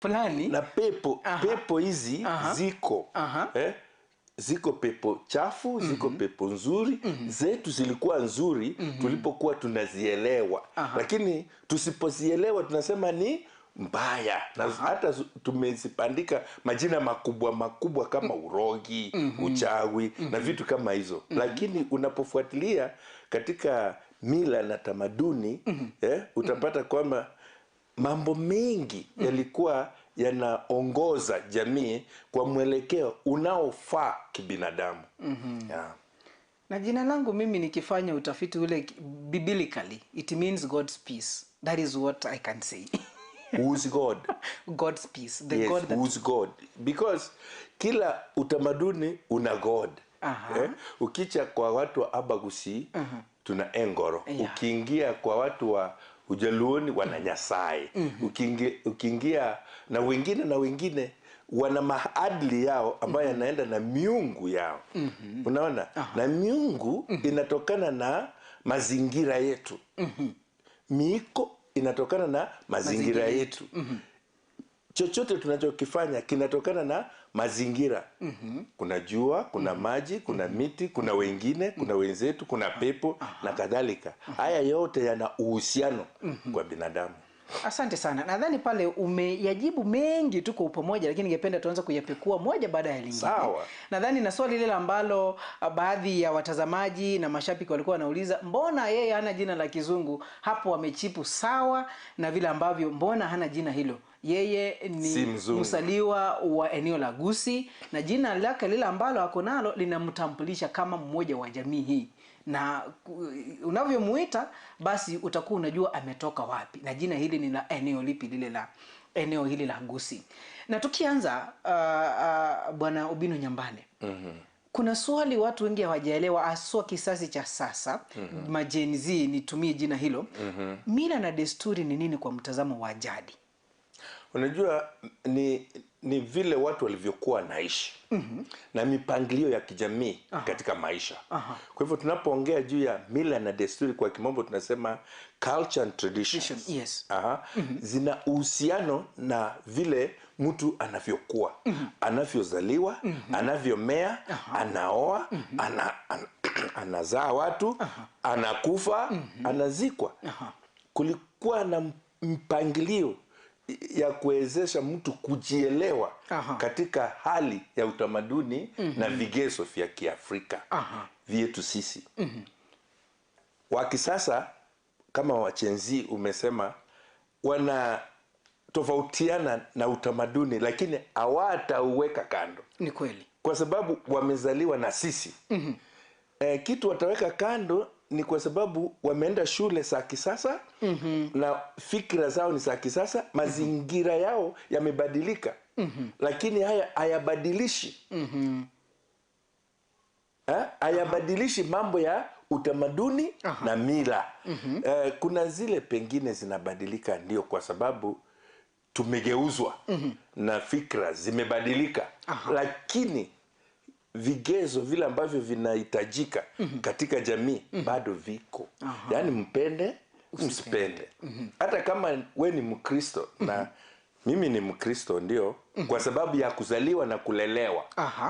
fulani na pepo hizi ziko ziko pepo chafu, ziko pepo nzuri. Zetu zilikuwa nzuri tulipokuwa tunazielewa, lakini tusipozielewa tunasema ni mbaya, na hata tumezipandika majina makubwa kama urogi, uchawi na vitu kama hizo. Lakini unapofuatilia katika mila na tamaduni utapata kwamba mambo mengi yalikuwa yanaongoza jamii kwa mwelekeo unaofaa kibinadamu. Na jina langu mimi nikifanya utafiti ule biblically, it means God's peace. That is what I can say. Who's God? God's peace. The yes, God that... who's God? Because kila utamaduni una God. Ukicha kwa watu wa Abagusi tuna Engoro. Ukiingia kwa watu wa Ujaluoni wana Nyasaye. Ukiingia na wengine wana maadili yao ambayo yanaenda na miungu yao. Unaona? Na miungu inatokana na mazingira yetu. Miiko inatokana na mazingira yetu. Chochote tunachokifanya kinatokana na mazingira. Kuna jua, kuna maji, kuna miti, kuna wengine, kuna wenzetu, kuna pepo na kadhalika. Haya yote yana uhusiano kwa binadamu. Asante sana. Nadhani pale umeyajibu mengi tu kwa pamoja, lakini ningependa tuanze kuyapekua moja baada ya lingine. Sawa. Nadhani na swali lile ambalo baadhi ya watazamaji na mashabiki walikuwa wanauliza, mbona yeye hana jina la kizungu? Hapo wamechipu sawa na vile ambavyo mbona hana jina hilo. Yeye ni msaliwa wa eneo la Gusii na jina lake lile ambalo ako nalo linamtambulisha kama mmoja wa jamii hii. Na unavyomuita basi utakuwa unajua ametoka wapi na jina hili ni la eneo lipi, lile la eneo hili la Gusii. Na tukianza Bwana Obinno Nyambane, kuna swali watu wengi hawajaelewa, aswa kisasi cha sasa, Gen Z nitumie jina hilo. Mila na desturi ni nini kwa mtazamo wa jadi? Unajua ni vile watu walivyokuwa naishi na mipangilio ya kijamii katika maisha. Kwa hivyo tunapoongea juu ya mila na desturi, kwa kimombo tunasema culture and traditions. Yes. Zina uhusiano na vile mtu anavyokuwa, anavyozaliwa, anavyomea, anaoa, anazaa watu, anakufa, anazikwa. Kulikuwa na mpangilio ya kuwezesha mtu kujielewa katika hali ya utamaduni na vigezo vya Kiafrika vyetu sisi. Wakisasa kama wa Gen Z umesema wana tofautiana na utamaduni, lakini hawatauweka kando. Ni kweli. Kwa sababu wamezaliwa na sisi. Kitu wataweka kando ni kwa sababu wameenda shule za kisasa na fikra zao ni za kisasa, mazingira yao yamebadilika. Lakini haya hayabadilishi. Hayabadilishi mambo ya utamaduni na mila. Kuna zile pengine zinabadilika ndio kwa sababu tumegeuzwa na fikra zimebadilika. Lakini vigezo vile ambavyo vinahitajika katika jamii bado viko. Yaani mpende, msipende. Hata kama we ni Mkristo na mimi ni Mkristo ndio, kwa sababu ya kuzaliwa na kulelewa.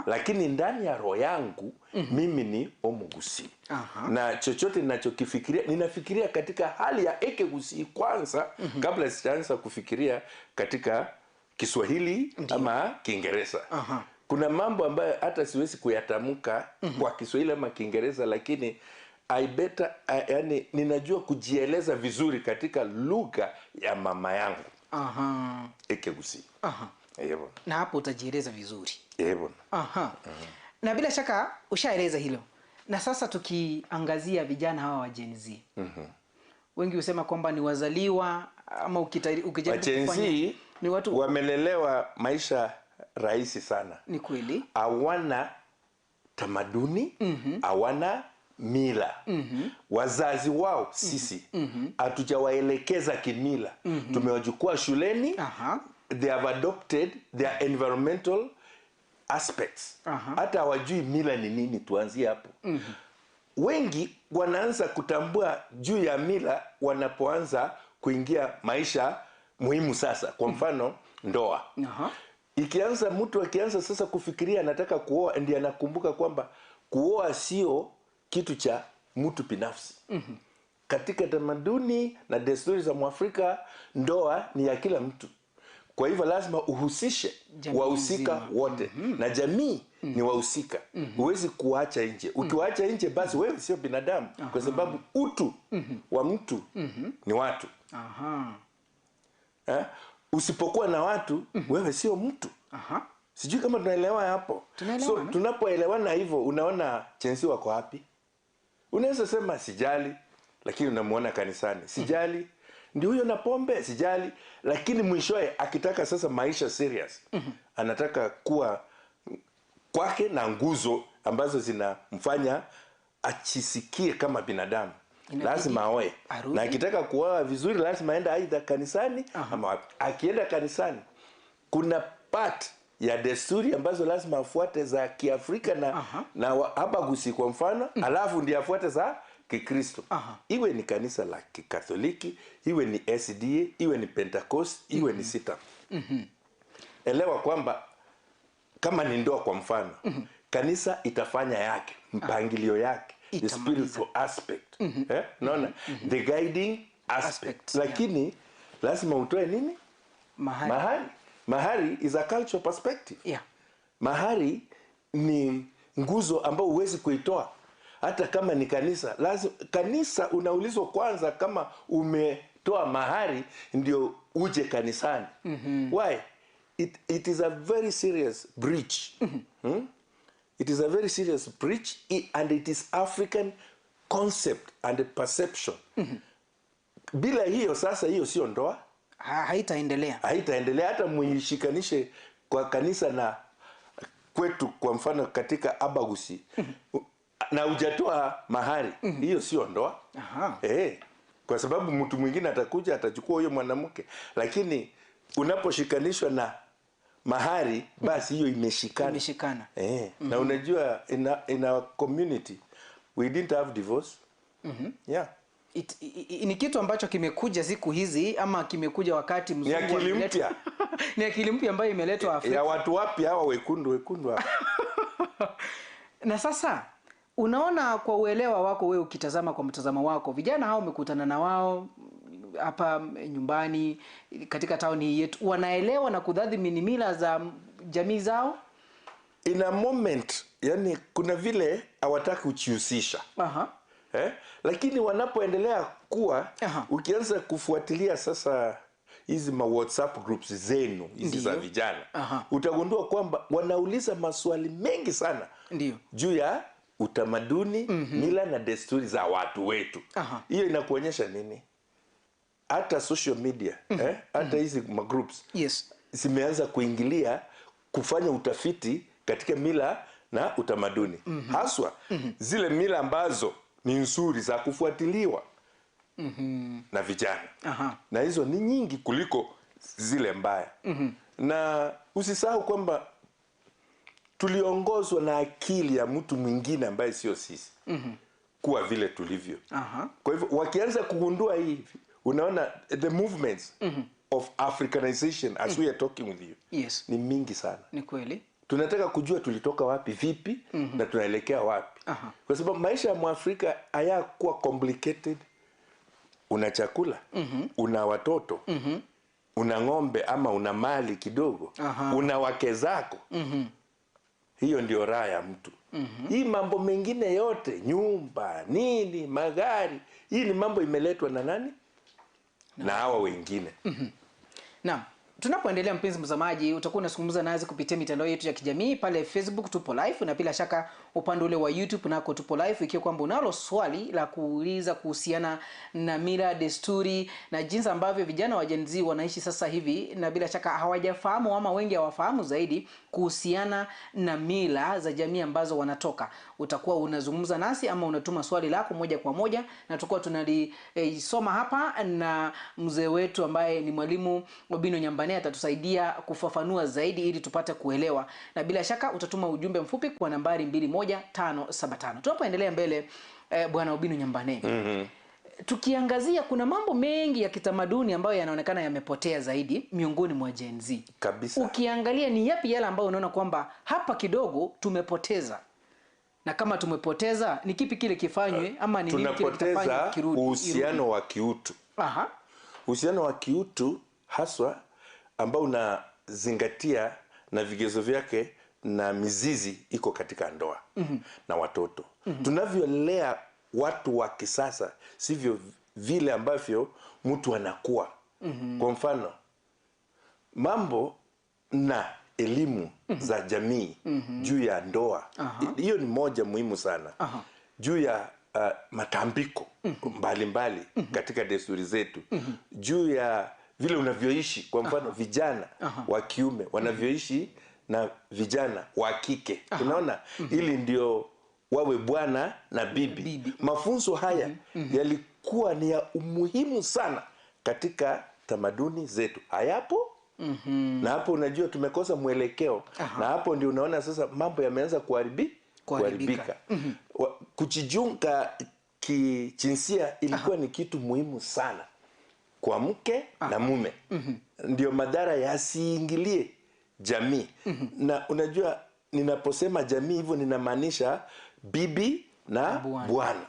Lakini ndani ya roho yangu mimi ni Omugusii. Na chochote ninachokifikiria ninafikiria katika hali ya Ekegusii kwanza kabla sijaanza kufikiria katika Kiswahili ama Kiingereza. Kuna mambo ambayo hata siwezi kuyatamka kwa Kiswahili ama Kiingereza, lakini yani ninajua kujieleza vizuri katika lugha ya mama yangu. Ekegusii. Na hapo utajieleza vizuri. Na bila shaka ushaeleza hilo. Na sasa tukiangazia vijana hawa wa Gen Z. Wengi husema kwamba ni wazaliwa ama ukijaribu kufanya ni watu wamelelewa maisha rahisi sana. Ni kweli. Hawana tamaduni, hawana mila. Wazazi wao sisi hatujawaelekeza kimila. Tumewachukua shuleni. They have adopted their environmental aspects. Hata hawajui mila ni nini, tuanzie hapo. Wengi wanaanza kutambua juu ya mila wanapoanza kuingia maisha muhimu sasa. Kwa mfano, ndoa. Ikianza mtu akianza sasa kufikiria anataka kuoa, ndiye anakumbuka kwamba kuoa sio kitu cha mtu binafsi. Katika tamaduni na desturi za Mwafrika, ndoa ni ya kila mtu. Kwa hivyo lazima uhusishe wahusika wote, na jamii ni wahusika. Huwezi kuacha nje. Ukiwaacha nje, basi wewe sio binadamu, kwa sababu utu wa mtu ni watu. Usipokuwa na watu, wewe sio mtu. Sijui kama tunaelewa hapo. So tunapoelewana hivyo, unaona chenzi wako wapi? Unaweza sema sijali, lakini unamuona kanisani. Sijali, ndio huyo na pombe, sijali, lakini mwishoe akitaka sasa maisha serious, anataka kuwa kwake na nguzo ambazo zinamfanya achisikie kama binadamu. Lazima aoe. Na akitaka kuoa vizuri, lazima aende aidha kanisani ama akienda kanisani, kuna part ya desturi ambazo lazima afuate za Kiafrika na Abagusi kwa mfano, alafu ndiye afuate za Kikristo. Iwe ni kanisa la Kikatoliki, iwe ni SDA, iwe ni Pentecost, iwe ni Sita. Elewa kwamba kama ni ndoa kwa mfano, kanisa itafanya yake, mpangilio yake, the spiritual aspect. Naona the guiding aspect. Lakini lazima utoe nini? Mahari. Mahari is a cultural perspective. Mahari ni nguzo ambayo huwezi kuitoa. Hata kama ni kanisa, lazima kanisa unaulizwa kwanza kama umetoa mahari ndio uje kanisani. Why? It is a very serious breach. It is a very serious breach, and it is African concept and perception. Bila hiyo sasa, hiyo sio ndoa. Haitaendelea. Hata muishikanishe kwa kanisa na kwetu kwa mfano katika Abagusi na hujatoa mahari, hiyo sio ndoa. Kwa sababu mtu mwingine atakuja atachukua huyo mwanamke, lakini unaposhikanishwa na mahari, basi hiyo imeshikana. Na unajua in our community we didn't have divorce. Ni kitu ambacho kimekuja siku hizi, ama kimekuja wakati mzungu ameleta. Ni akili mpya ambayo imeletwa Afrika. Ya watu wapi hawa wekundu hapa. Na sasa unaona, kwa uelewa wako wewe, ukitazama kwa mtazamo wako, vijana hao umekutana na wao hapa nyumbani katika tauni yetu, wanaelewa na kudhadhimini mila za jamii zao? In a moment, yani kuna vile hawataki kujihusisha. Lakini wanapoendelea kuwa, ukianza kufuatilia sasa hizi ma WhatsApp groups zenu hizi za vijana, utagundua kwamba wanauliza maswali mengi sana juu ya utamaduni, mila na desturi za watu wetu. Hiyo inakuonyesha nini? Hata social media, hata hizi ma groups zimeanza kuingilia kufanya utafiti katika mila na utamaduni. Haswa zile mila ambazo ni nzuri za kufuatiliwa na vijana. Na hizo ni nyingi kuliko zile mbaya. Na usisahau kwamba tuliongozwa na akili ya mtu mwingine ambaye sio sisi kuwa vile tulivyo. Kwa hivyo wakianza kugundua hivi, unaona the movements of Africanization as we are talking with you ni mingi sana. Ni kweli. Tunataka kujua tulitoka wapi, vipi, na tunaelekea wapi. Kwa sababu maisha ya Mwafrika hayakuwa complicated. Una chakula, una watoto, una ng'ombe ama una mali kidogo, una wake zako. Hiyo ndio raha ya mtu. Hii mambo mengine yote, nyumba, nini, magari, hii ni mambo imeletwa na nani? Na hawa wengine. Naam. Tunapoendelea, mpenzi mtazamaji, utakuwa unazungumza nazi kupitia mitandao yetu ya kijamii. Pale Facebook tupo live, na bila shaka upande ule wa YouTube nako tupo live. Ikiwa kwamba unalo swali la kuuliza kuhusiana na mila, desturi na jinsi ambavyo vijana wa Gen Z wanaishi sasa hivi, na bila shaka hawajafahamu ama wengi hawafahamu zaidi kuhusiana na mila za jamii ambazo wanatoka, utakuwa unazungumza nasi ama unatuma swali lako moja kwa moja, na tutakuwa tunalisoma hapa, na mzee wetu ambaye ni mwalimu Obino Nyambane atatusaidia kufafanua zaidi ili tupate kuelewa. Na bila shaka utatuma ujumbe mfupi kwa nambari 21575. Tunapoendelea mbele, bwana Obino Nyambane, tukiangazia kuna mambo mengi ya kitamaduni ambayo yanaonekana yamepotea zaidi miongoni mwa Gen Z. Kabisa. Ukiangalia ni yapi yale ambayo unaona kwamba hapa kidogo tumepoteza? Na kama tumepoteza, ni kipi kile kifanywe ama ni nini kile kitafanywa kirudi? Uhusiano wa kiutu. Aha. Uhusiano wa kiutu haswa ambao unazingatia na vigezo vyake na mizizi iko katika ndoa na watoto. Tunavyolea watu wa kisasa sivyo vile ambavyo mtu anakuwa. Kwa mfano, mambo na elimu za jamii juu ya ndoa, hiyo ni moja muhimu sana. Juu ya matambiko mbalimbali katika desturi zetu, juu ya vile unavyoishi, kwa mfano vijana wa kiume wanavyoishi na vijana wa kike. Unaona, ili ndio wawe bwana na bibi. Mafunzo haya yalikuwa ni ya umuhimu sana katika tamaduni zetu. Hayapo. Na hapo unajua tumekosa mwelekeo. Na hapo ndio unaona sasa mambo yameanza kuharibika. Kujiunga kijinsia ilikuwa ni kitu muhimu sana kwa mke na mume. Ndio madhara yasiingilie jamii. Na unajua ninaposema jamii hivyo ninamaanisha bibi na bwana.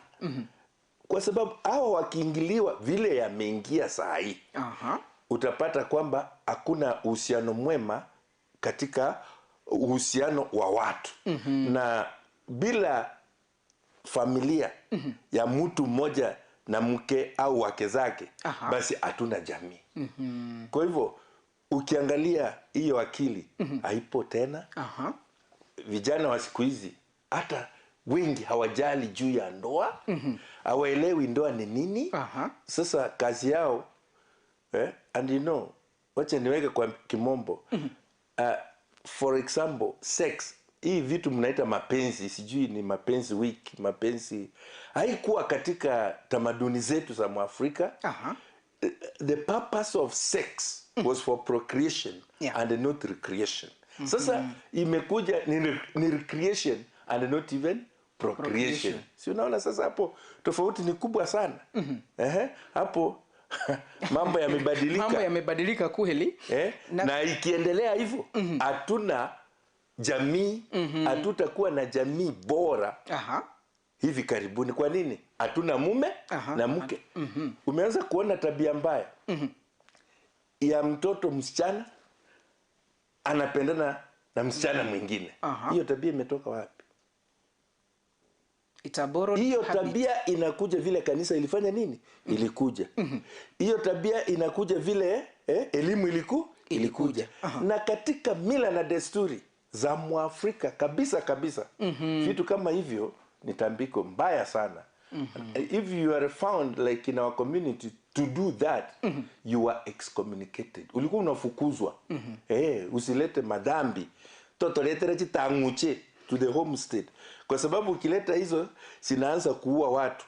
Kwa sababu hawa wakiingiliwa vile yameingia saa hii, utapata kwamba hakuna uhusiano mwema katika uhusiano wa watu. Na bila familia ya mtu mmoja na mke au wake zake, basi hatuna jamii. Kwa hivyo ukiangalia hiyo akili haipo tena. Vijana wa siku hizi hata wengi hawajali juu ya ndoa. Hawaelewi ndoa ni nini. Sasa kazi yao and you know, wacha niweke kwa kimombo, for example, sex, hii vitu mnaita mapenzi, sijui ni mapenzi wiki, mapenzi haikuwa katika tamaduni zetu za Mwafrika. The purpose of sex was for procreation and not recreation. Sasa imekuja ni recreation and not even procreation. Si unaona sasa hapo tofauti ni kubwa sana. Hapo mambo yamebadilika. Mambo yamebadilika kweli. Na ikiendelea hivyo hatuna jamii, hatutakuwa na jamii bora hivi karibuni. Kwa nini? Hatuna mume na mke. Umeanza kuona tabia mbaya ya mtoto msichana anapendana na msichana mwingine. Hiyo tabia imetoka wapi? Hiyo tabia inakuja vile kanisa ilifanya nini? Ilikuja. Hiyo tabia inakuja vile elimu ilikuja. Na katika mila na desturi za Mwafrika kabisa, vitu kama hivyo ni tambiko mbaya sana. If you are found like in our community to do that, you are excommunicated. Ulikuwa unafukuzwa. Usilete madhambi. Totoletera chitanguche to the homestead. Kwa sababu ukileta hizo zinaanza kuua watu.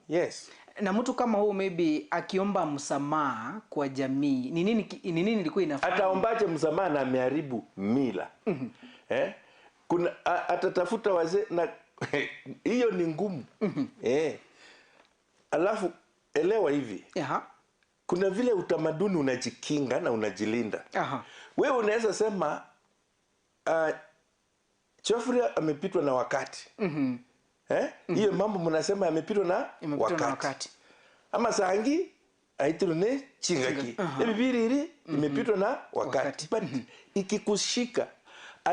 Yes. Na mtu kama huu maybe akiomba msamaha kwa jamii, ni nini ilikuwa inafanya? Ataombaje msamaha na ameharibu mila? Kuna atatafuta wazee na hiyo ni ngumu. Alafu elewa hivi. Kuna vile utamaduni unajikinga na unajilinda. Wewe unaweza sema Geoffrey amepitwa na wakati. Hiyo mambo mnasema yamepitwa na wakati. Ama Sangi aitrune chingaki. Bibiri hili imepitwa na wakati. But ikikushika,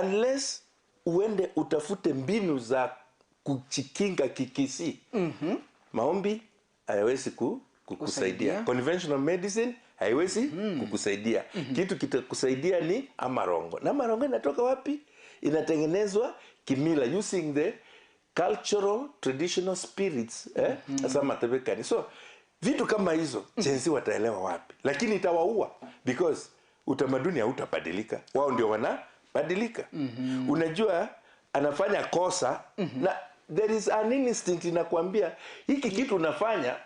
unless uende utafute mbinu za kujikinga kikisi, maombi hayawezi kukusaidia. Conventional medicine haiwezi kukusaidia. Kitu kitakusaidia ni amarongo. Na amarongo inatoka wapi? Inatengenezwa kimila using the cultural traditional spirits. So vitu kama hizo chenzi wataelewa wapi? Lakini itawaua because utamaduni hautabadilika. Wao ndio wanabadilika. Unajua anafanya kosa na there is an instinct inakwambia hiki kitu unafanya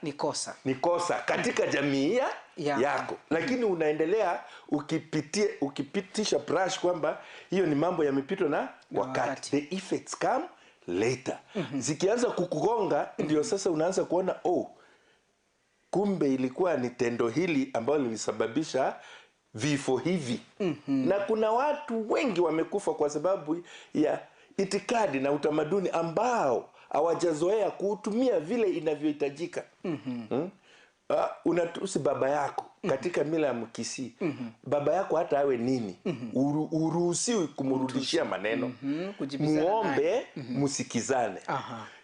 ni kosa katika jamii yako. Lakini unaendelea ukipitisha brush kwamba hiyo ni mambo yamepitwa na wakati. The effects come later. Zikianza kukugonga ndio sasa unaanza kuona kumbe ilikuwa ni tendo hili ambalo lilisababisha vifo hivi. Na kuna watu wengi wamekufa kwa sababu ya itikadi na utamaduni ambao hawajazoea kuutumia vile inavyohitajika. Unatusi baba yako katika mila ya Mkisii. Baba yako hata awe nini, uruhusiwi kumrudishia maneno. Muombe, msikizane.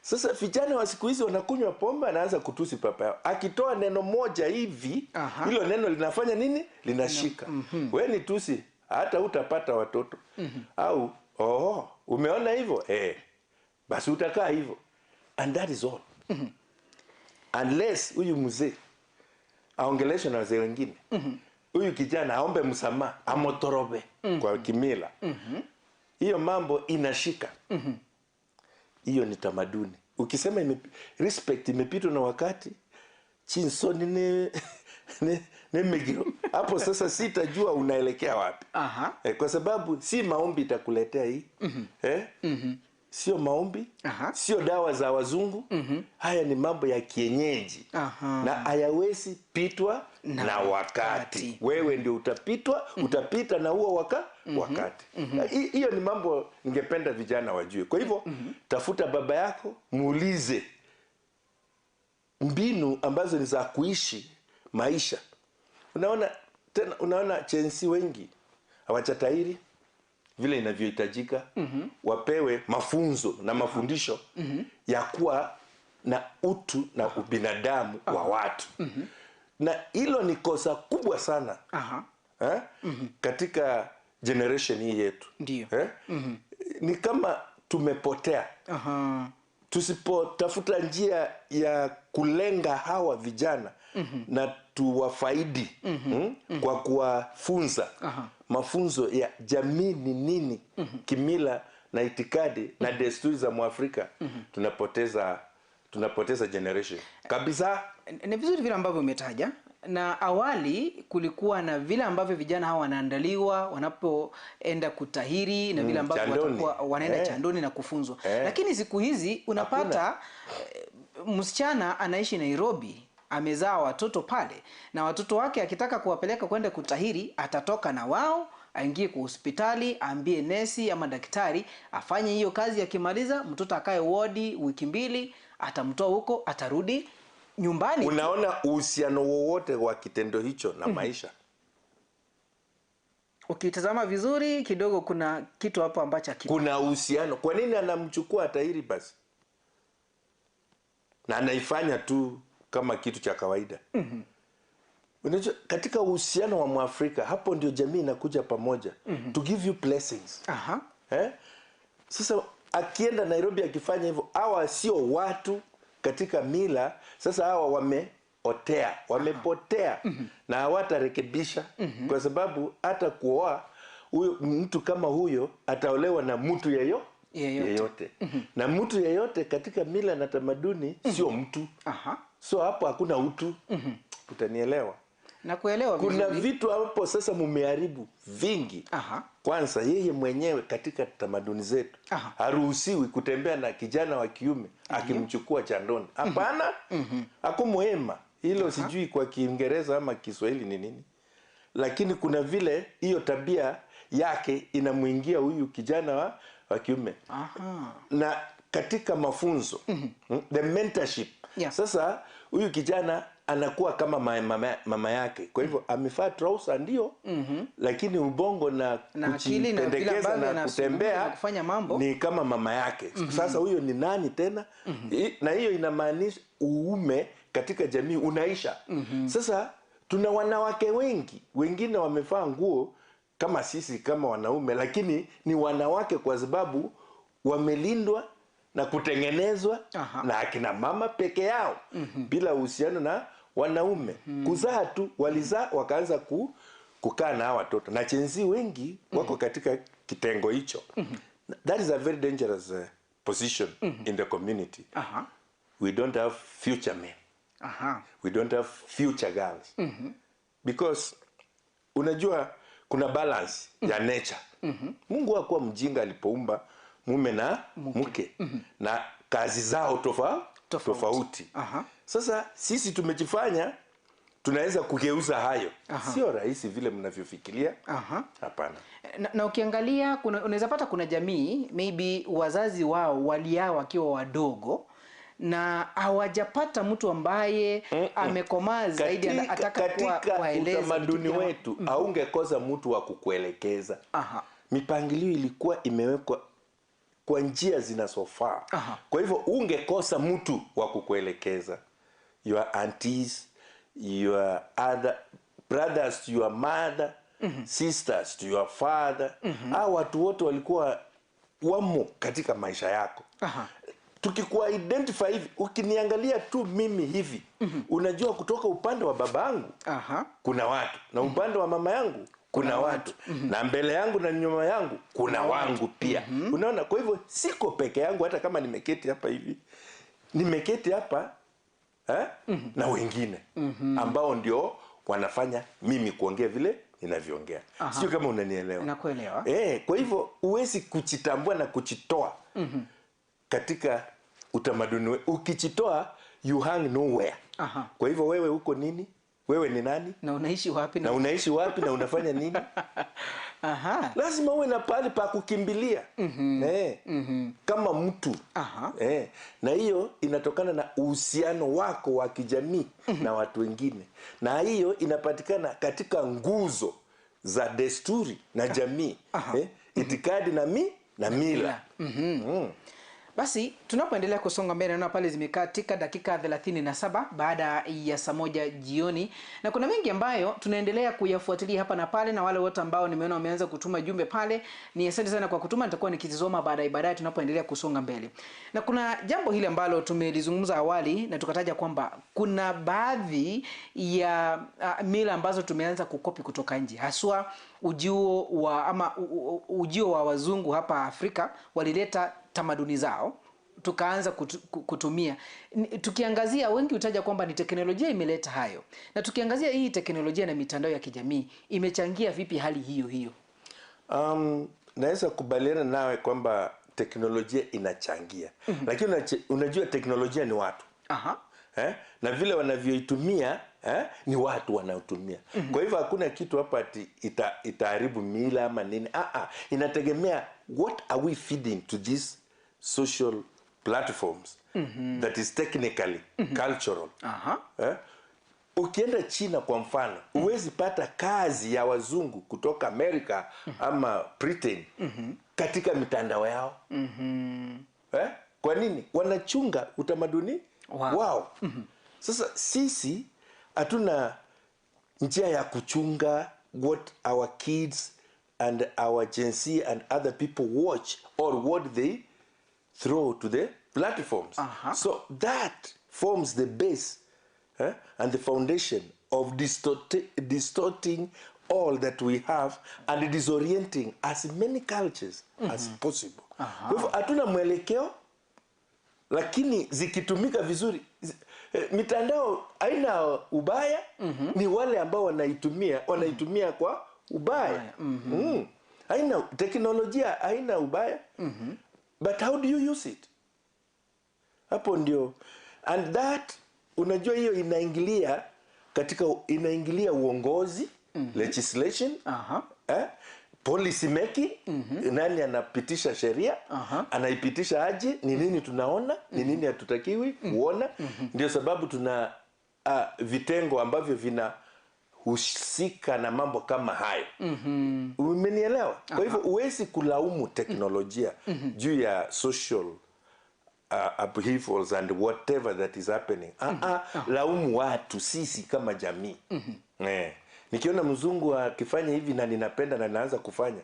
Sasa vijana wa siku hizi wanakunywa pombe, anaanza kutusi baba yao. Akitoa neno moja hivi, hilo neno linafanya nini? Linashika. Wewe ni tusi, hata utapata watoto. Au umeona hivyo? Basi utakaa hivyo. And that is all. Unless huyu mzee aongeleshwe na wazee wengine. Huyu kijana aombe msamaha, amotorobe kwa kimila. Hiyo mambo inashika. Hiyo ni tamaduni. Ukisema respect imepitwa na wakati, chinsoni ne megiro. Hapo sasa sitajua unaelekea wapi. Kwa sababu si maombi itakuletea hii. Sio maombi, sio dawa za wazungu. Haya ni mambo ya kienyeji. Na hayawezi pitwa na wakati. Wewe ndio utapita na huo wakati. Hiyo ni mambo ningependa vijana wajue. Kwa hivyo tafuta baba yako, muulize mbinu ambazo ni za kuishi maisha. Unaona chensi wengi hawajatahiri vile inavyohitajika. Wapewe mafunzo na mafundisho ya kuwa na utu na ubinadamu wa watu. Na hilo ni kosa kubwa sana katika generation hii yetu. Ni kama tumepotea. Tusipotafuta njia ya kulenga hawa vijana na tuwafaidi kwa kuwafunza mafunzo ya jamii ni nini, kimila na itikadi na desturi za Mwafrika, tunapoteza generation kabisa. Ni vizuri vile ambavyo umetaja. Na awali kulikuwa na vile ambavyo vijana hawa wanaandaliwa wanapoenda kutahiri na vile ambavyo watakuwa wanaenda chandoni na kufunzwa. Lakini siku hizi unapata msichana anaishi Nairobi, amezaa watoto pale, na watoto wake akitaka kuwapeleka kwenda kutahiri, atatoka na wao, aingie kwa hospitali, aambie nesi ama daktari afanye hiyo kazi. Akimaliza, mtoto akae wodi wiki 2, atamtoa huko, atarudi nyumbani. Unaona uhusiano wowote wa kitendo hicho na maisha? Ukitazama vizuri kidogo kuna kitu hapo ambacho kuna uhusiano. Kwa nini anamchukua tahiri basi? Na anaifanya tu kama kitu cha kawaida. Unajua katika uhusiano wa Mwafrika, hapo ndio jamii inakuja pamoja. To give you blessings. Sasa akienda Nairobi akifanya hivyo, hawa sio watu katika mila. Sasa hawa wamepotea na hawatarekebisha. Kwa sababu hata kuoa huyo mtu kama huyo ataolewa na mtu yeyote. Na mtu yeyote katika mila na tamaduni sio mtu. So hapo hakuna utu. Utanielewa? Na kuelewa vizuri. Kuna vitu hapo sasa mumeharibu vingi. Kwanza yeye mwenyewe katika tamaduni zetu haruhusiwi kutembea na kijana wa kiume akimchukua chandoni. Hapana. Hakumuhema. Hilo sijui kwa Kiingereza ama Kiswahili ni nini. Lakini kuna vile hiyo tabia yake inamuingia huyu kijana wa kiume. Na katika mafunzo, the mentorship. Sasa huyu kijana anakuwa kama mama yake. Kwa hivyo amefaa trouser ndio, lakini ubongo na kujipendekeza na kutembea na kufanya mambo ni kama mama yake. Sasa huyo ni nani tena? Na hiyo inamaanisha uume katika jamii unaisha. Sasa tuna wanawake wengine wamevaa nguo kama sisi kama wanaume, lakini ni wanawake kwa sababu wamelindwa na kutengenezwa na akina mama peke yao bila uhusiano na wanaume. Kuzaa tu, walizaa wakaanza kukaa na watoto. Na chenzi wengi wako katika kitengo hicho. That is a very dangerous position in the community. We don't have future men. We don't have future girls. Because unajua kuna balance ya nature. Mungu hakuwa mjinga alipoumba mume na mke. Na kazi zao tofauti. Sasa sisi tumejifanya tunaweza kugeuza hayo. Sio rahisi vile mnavyofikiria. Hapana. Na ukiangalia unaweza pata kuna jamii maybe wazazi wao waliao wakiwa wadogo na hawajapata mtu ambaye amekomaa zaidi ataka kuwaeleza. Utamaduni wetu haungekosa mtu wa kukuelekeza. Mipangilio ilikuwa imewekwa kwa njia zinazofaa. Kwa hivyo ungekosa mtu wa kukuelekeza. Your aunties, your other brothers to your mother, sisters to your father. Hao watu wote walikuwa wamo katika maisha yako. Tukikuwa identify hivi, ukiniangalia tu mimi hivi, unajua kutoka upande wa baba yangu kuna watu, na upande wa mama yangu kuna watu, na mbele yangu na nyuma yangu kuna wangu pia. Unaona, kwa hivyo siko peke yangu. Hata kama nimeketi hapa hivi, nimeketi hapa na wengine ambao ndio wanafanya mimi kuongea vile ninavyoongea. Sio kama unanielewa. Nakuelewa. Kwa hivyo huwezi kuchitambua na kuchitoa katika utamaduni. Ukichitoa you hang nowhere. Kwa hivyo wewe uko nini? Wewe ni nani? Na unaishi wapi? Na unaishi wapi na unafanya nini? Lazima uwe na pahali pa kukimbilia. Kama mtu. Na hiyo inatokana na uhusiano wako wa kijamii na watu wengine. Na hiyo inapatikana katika nguzo za desturi na jamii. Itikadi na mila. Basi tunapoendelea kusonga mbele, naona pale zimekatika dakika 37 baada ya saa 1 jioni, na kuna mengi ambayo tunaendelea kuyafuatilia hapa na pale, na wale wote ambao nimeona wameanza kutuma jumbe pale, ni asante sana kwa kutuma. Nitakuwa nikizisoma baadaye tunapoendelea kusonga mbele. Na kuna jambo hili ambalo tumelizungumza awali na tukataja kwamba kuna baadhi ya mila ambazo tumeanza kukopi kutoka nje, haswa ujio wa wazungu hapa Afrika. Walileta tamaduni zao tukaanza kutumia. Tukiangazia, wengi utaja kwamba ni teknolojia imeleta hayo, na tukiangazia hii teknolojia na mitandao ya kijamii imechangia vipi hali hiyo? Naweza kubaliana nawe kwamba teknolojia inachangia. Lakini unajua teknolojia ni watu. Na vile wanavyoitumia ni watu wanaotumia. Kwa hivyo hakuna kitu hapa itaharibu mila ama nini. Inategemea what are we feeding to these social platforms that is technically cultural. Ukienda China kwa mfano, huwezi pata kazi ya wazungu kutoka Amerika ama Britain katika mitandao yao. Kwa nini? Wanachunga utamaduni wao. Sasa sisi hatuna njia ya kuchunga what our kids and our Gen Z and other people watch or what they throw to the platforms. So that forms the base and the foundation of distorting all that we have and disorienting as many cultures as possible. Kwa hivyo hatuna mwelekeo, lakini zikitumika vizuri, mitandao haina ubaya. Ni wale ambao wanaitumia kwa ubaya. Haina teknolojia, haina ubaya. But how do you use it? Hapo ndio. And that, unajua hiyo inaingilia uongozi, legislation, policy making. Nani anapitisha sheria? Anaipitisha aje? Ni nini tunaona? Ni nini hatutakiwi kuona? Ndio sababu tuna vitengo ambavyo vinahusika na mambo kama hayo. Umenielewa? Kwa hivyo huwezi kulaumu teknolojia juu ya social upheavals and whatever that is happening. Laumu watu, sisi kama jamii. Nikiona mzungu akifanya hivi na ninapenda na naanza kufanya,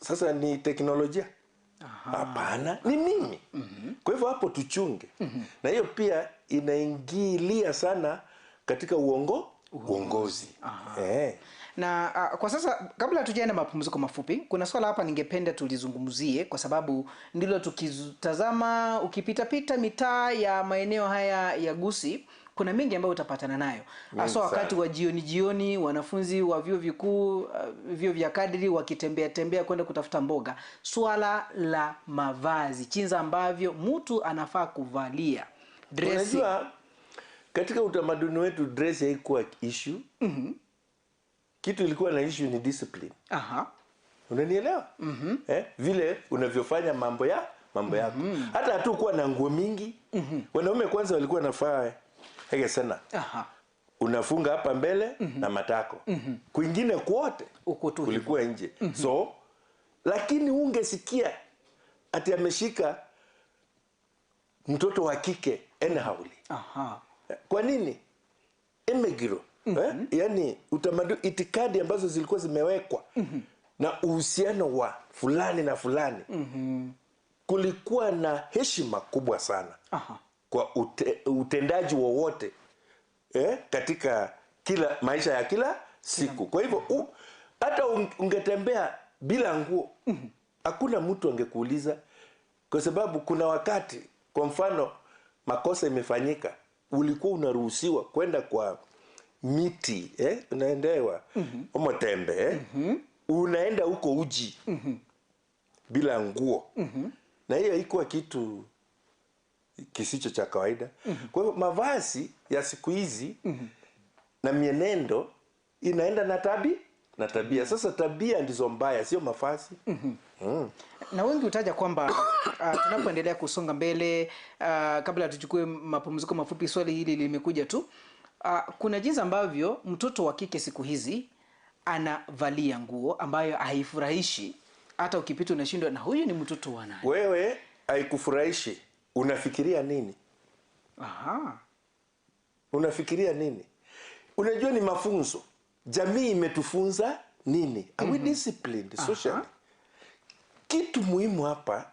sasa ni teknolojia? Hapana, ni mimi. Kwa hivyo hapo tuchunge. Na hiyo pia inaingilia sana katika uongozi. Na kwa sasa, kabla hatujaenda mapumziko mafupi, kuna swala hapa ningependa tulizungumzie, kwa sababu ndilo tukitazama, ukipita mitaa ya maeneo haya ya Gusii, kuna mengi ambayo utapatana nayo. Hasa wakati wa jioni, wanafunzi wa vyuo vikuu, vyuo vya kadri wakitembea kwenda kutafuta mboga. Swala la mavazi, jinsi ambavyo mtu anafaa kuvalia, dressing. Unajua, katika utamaduni wetu dress haikuwa issue. Kitu ilikuwa na issue ni discipline. Unanielewa? Vile unavyofanya mambo yako. Hata hatukuwa na nguo mingi. Wanaume kwanza walikuwa nafaa hege sana. Unafunga hapa mbele na matako. Kwingine kwote kulikuwa nje. So lakini ungesikia ati ameshika mtoto wa kike anyhowly. Kwa nini? Emegiro. Yani utamaduni, itikadi ambazo zilikuwa zimewekwa na uhusiano wa fulani na fulani. Kulikuwa na heshima kubwa sana kwa utendaji wowote katika kila maisha ya kila siku. Kwa hivyo hata ungetembea bila nguo, hakuna mtu angekuuliza, kwa sababu kuna wakati, kwa mfano makosa imefanyika, ulikuwa unaruhusiwa kwenda kwa miti, unaendewa omotembe, unaenda huko uji bila nguo. Na hiyo haikuwa kitu kisicho cha kawaida. Kwa hivyo mavazi ya siku hizi na mienendo inaenda na tabia. Sasa tabia ndizo mbaya, sio mavazi. Na wengi utaja kwamba tunapoendelea kusonga mbele, kabla tuchukue mapumziko mafupi, swali hili limekuja tu. Kuna jinsi ambavyo mtoto wa kike siku hizi anavalia nguo ambayo haifurahishi, hata ukipita unashindwa na huyu ni mtoto wa nani. Wewe haikufurahishi, unafikiria nini? Unafikiria nini? Unajua ni mafunzo. Jamii imetufunza nini? Are we disciplined socially? Kitu muhimu hapa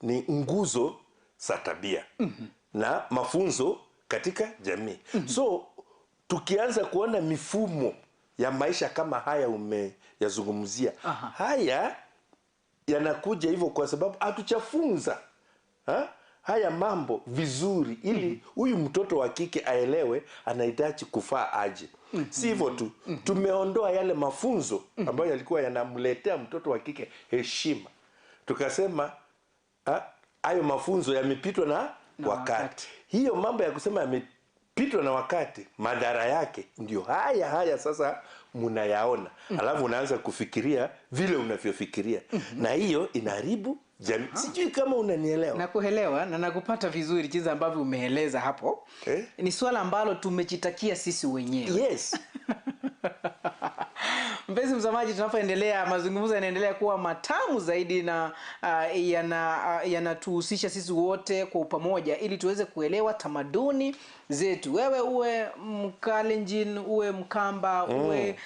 ni nguzo za tabia na mafunzo katika jamii. So tukianza kuona mifumo ya maisha kama haya umeyazungumzia, haya yanakuja hivyo kwa sababu hatuchafunza haya mambo vizuri, ili huyu mtoto wa kike aelewe anahitaji kufaa aje. Si hivyo tu, tumeondoa yale mafunzo ambayo yalikuwa yanamletea mtoto wa kike heshima. Tukasema hayo mafunzo yamepitwa na wakati. Hiyo mambo ya kusema yamepitwa na wakati, madhara yake ndio haya sasa mnayaona. Alafu unaanza kufikiria vile unavyofikiria. Na hiyo inaharibu jamii. Sijui kama unanielewa. Nakuelewa na nakupata vizuri jinsi ambavyo umeeleza hapo. Ni swala ambalo tumejitakia sisi wenyewe. Yes. Mpenzi mtazamaji, tunapoendelea, mazungumzo yanaendelea kuwa matamu zaidi na yanatuhusisha sisi wote kwa pamoja ili tuweze kuelewa tamaduni zetu. Wewe uwe Mkalenjin, uwe Mkamba, uwe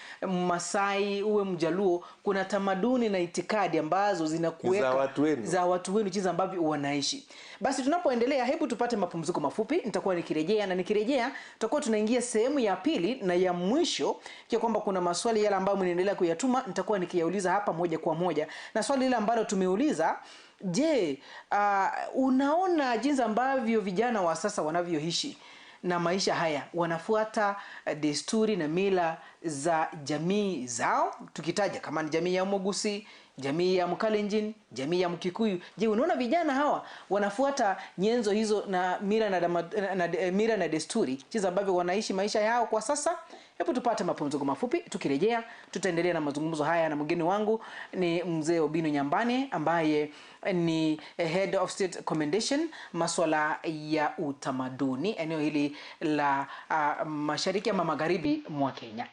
Masai, uwe Mjaluo, kuna tamaduni na itikadi ambazo zinakuweka za watu wenu jinsi ambavyo wanaishi. Basi tunapoendelea, hebu tupate mapumziko mafupi. Nitakuwa nikirejea tutakuwa tunaingia sehemu ya pili na ya mwisho, kwa kwamba kuna maswali yale ambayo mnaendelea kuyatuma, nitakuwa nikiyauliza hapa moja kwa moja. Na swali lile ambalo tumeuliza, je, unaona jinsi ambavyo vijana wa sasa wanavyoishi na maisha haya, wanafuata desturi na mila za jamii zao? Tukitaja kama ni jamii ya Mogusi, jamii ya Mkalenjin, jamii ya Mkikuyu. Je, unaona vijana hawa wanafuata nyenzo hizo na mila na desturi jinsi ambavyo wanaishi maisha yao kwa sasa? Hebu tupate mapumziko mafupi. Tukirejea tutaendelea na mazungumzo haya, na mgeni wangu ni Mzee Obinno Nyambane ambaye ni Head of State Commendation masuala ya utamaduni eneo hili la mashariki ama magharibi mwa Kenya.